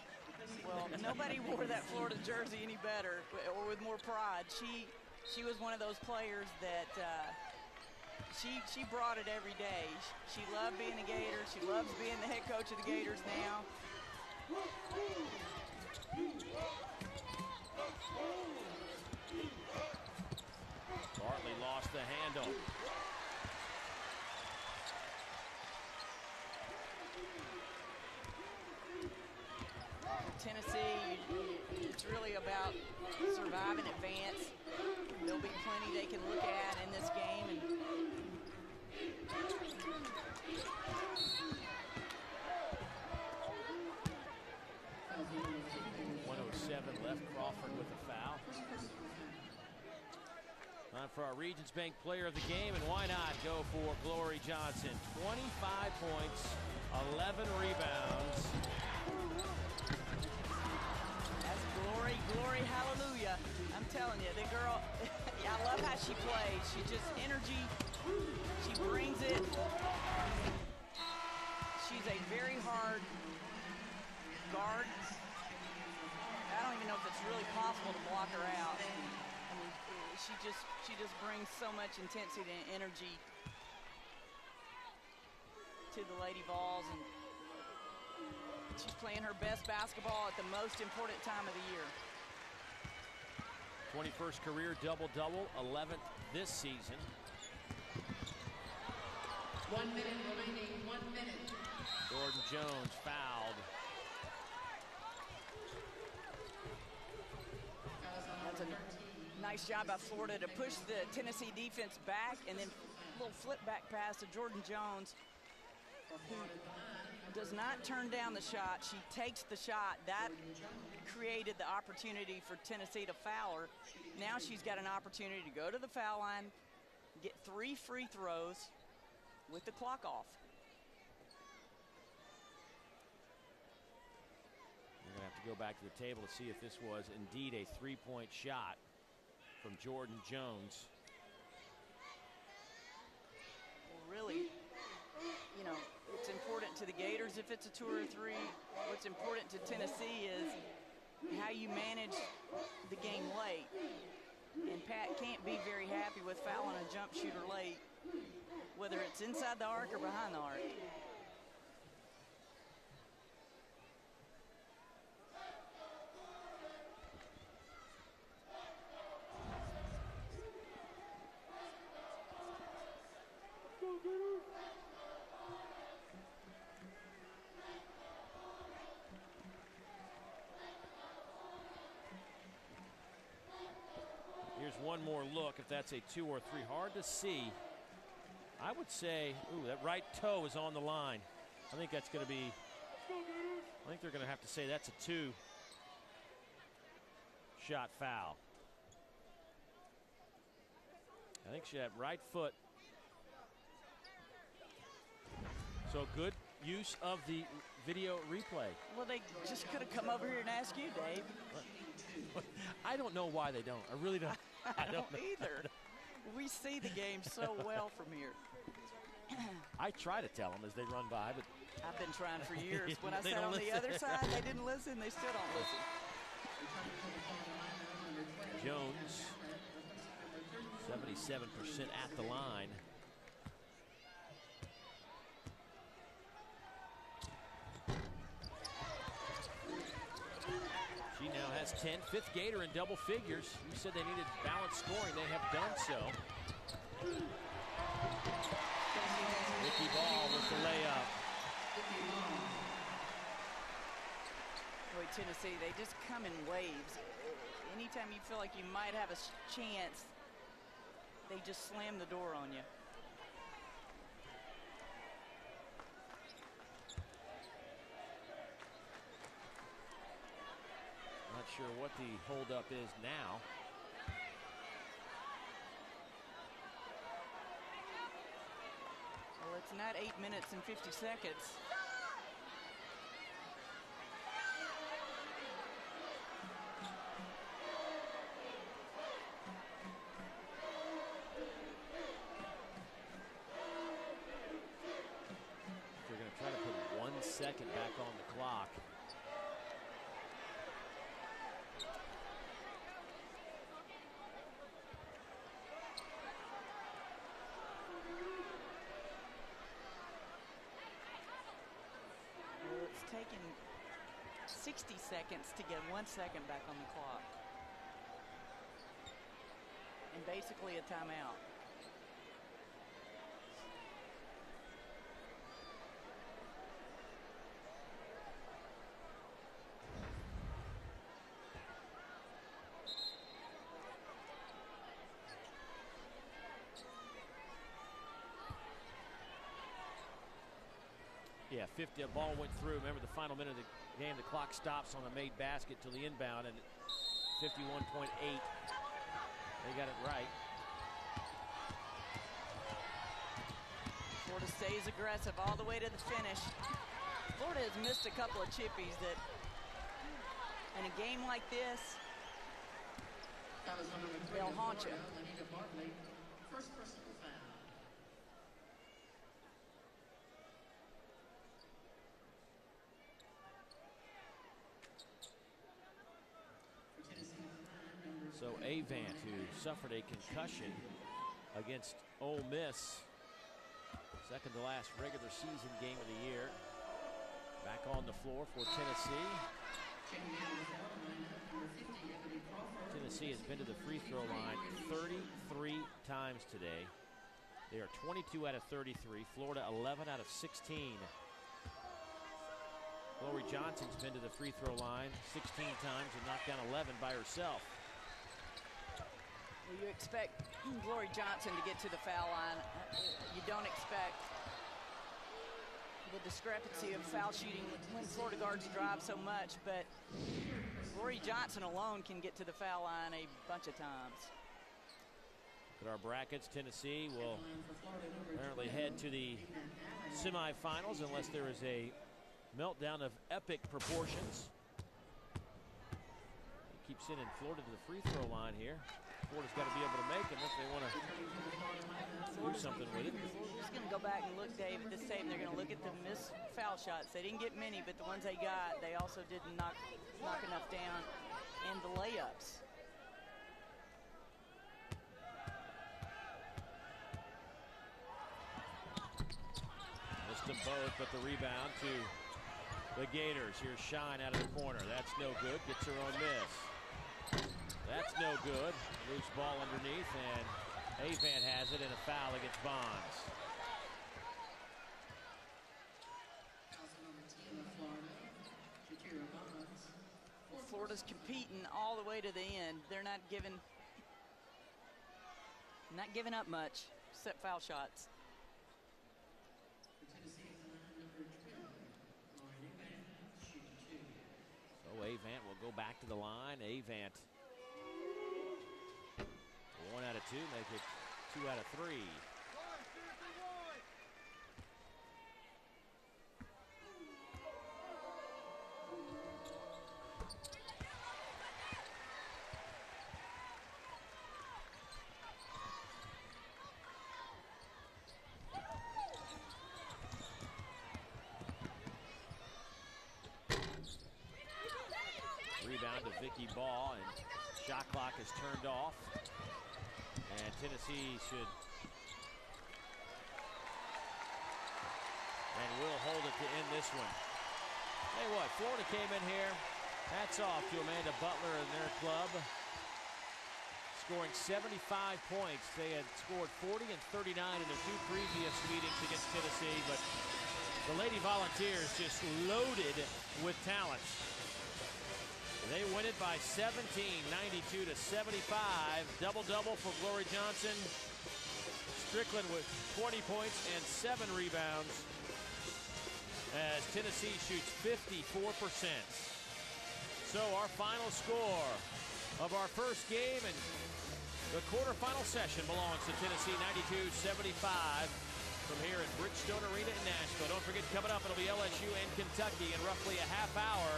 Well, nobody wore that Florida jersey any better or with more pride. She was one of those players that she brought it every day. She loved being a Gator. She loves being the head coach of the Gators now. Bartley lost the handle. Tennessee, it's really about survive and advance. There'll be plenty they can look at in this game. And 107 left. Crawford with a foul. Time for our Regions Bank player of the game, and why not go for Glory Johnson. 25 points, 11 rebounds. That's glory, hallelujah. I'm telling you, the girl, I love how she plays. She just energy, she brings it. She's a very hard guard. I don't even know if it's really possible to block her out. I mean, she just brings so much intensity and energy to the Lady Vols, and she's playing her best basketball at the most important time of the year. 21st career double-double, 11th this season. 1 minute remaining, 1 minute. Jordan Jones fouled. That's a nice job by Florida to push the Tennessee defense back, and then a little flip back pass to Jordan Jones, who does not turn down the shot. She takes the shot. That created the opportunity for Tennessee to foul her. Now she's got an opportunity to go to the foul line, get 3 free throws with the clock off. We're going to have to go back to the table to see if this was indeed a three-point shot from Jordan Jones. Well, really, you know, it's important to the Gators if it's a 2 or 3. What's important to Tennessee is how you manage the game late. And Pat can't be very happy with fouling a jump shooter late, whether it's inside the arc or behind the arc. Here's one more look, if that's a 2 or 3. Hard to see. I would say, ooh, that right toe is on the line. I think that's going to be, I think they're going to have to say that's a 2-shot foul. I think she had right foot. So good use of the video replay. Well, they just could have come over here and asked you, Dave. I don't know why they don't. I really don't. I don't either. We see the game so well from here. I try to tell them as they run by, but I've been trying for years. When I They sat don't on the listen. other side, they didn't listen. They still don't listen. Jones, 77% at the line. She now has 10, 5th Gator in double figures. You said they needed balanced scoring. They have done so. Vicky Ball with the layup. Boy, Tennessee, they just come in waves. Anytime you feel like you might have a chance, they just slam the door on you. Not sure what the holdup is now. Well, it's not 8 minutes and 50 seconds. They're going to try to put 1 second back on the clock. Well, it's taken 60 seconds to get 1 second back on the clock. And basically a timeout. Yeah, 50, a ball went through. Remember the final minute of the game, the clock stops on a made basket till the inbound, and 51.8. They got it right. Florida stays aggressive all the way to the finish. Florida has missed a couple of chippies that, in a game like this, they'll haunt you. First personal foul. So Avant, who suffered a concussion against Ole Miss, Second to last regular season game of the year. Back on the floor for Tennessee. Tennessee has been to the free throw line 33 times today. They are 22 out of 33. Florida 11 out of 16. Glory Johnson's been to the free throw line 16 times and knocked down 11 by herself. Well, you expect Glory Johnson to get to the foul line. You don't expect the discrepancy of foul shooting when Florida guards drive so much, but Glory Johnson alone can get to the foul line a bunch of times. Look at our brackets. Tennessee will apparently head to the semifinals unless there is a meltdown of epic proportions. He keeps sending Florida to the free throw line here. Florida's got to be able to make them if they want to do something with it. Florida's going to go back and look, Dave, at this tape, and they're going to look at the missed foul shots. They didn't get many, but the ones they got, they also didn't knock enough down, and the layups. Missed them both, but the rebound to the Gators. Here's Shine out of the corner. That's no good. Gets her own miss. That's no good. Loose ball underneath, and Avant has it, and a foul against Bonds. Florida's competing all the way to the end. They're not giving up much, except foul shots. So Avant will go back to the line. Avant 1 out of 2, make it 2 out of 3. Rebound to Vicky Ball, and shot clock is turned off. And Tennessee should and will hold it to end this one. Hey, what? Florida came in here. Hats off to Amanda Butler and their club, scoring 75 points. They had scored 40 and 39 in their 2 previous meetings against Tennessee, but the Lady Volunteers just loaded with talent. They win it by 17, 92 to 75. Double-double for Glory Johnson. Strickland with 20 points and 7 rebounds as Tennessee shoots 54%. So our final score of our first game and the quarterfinal session belongs to Tennessee, 92-75 from here at Bridgestone Arena in Nashville. Don't forget, coming up, it'll be LSU and Kentucky in roughly a half hour.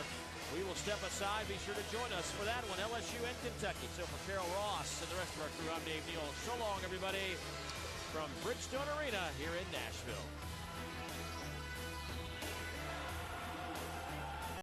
We will step aside. Be sure to join us for that one, LSU and Kentucky. So for Carol Ross and the rest of our crew, I'm Dave Neal. So long, everybody, from Bridgestone Arena here in Nashville.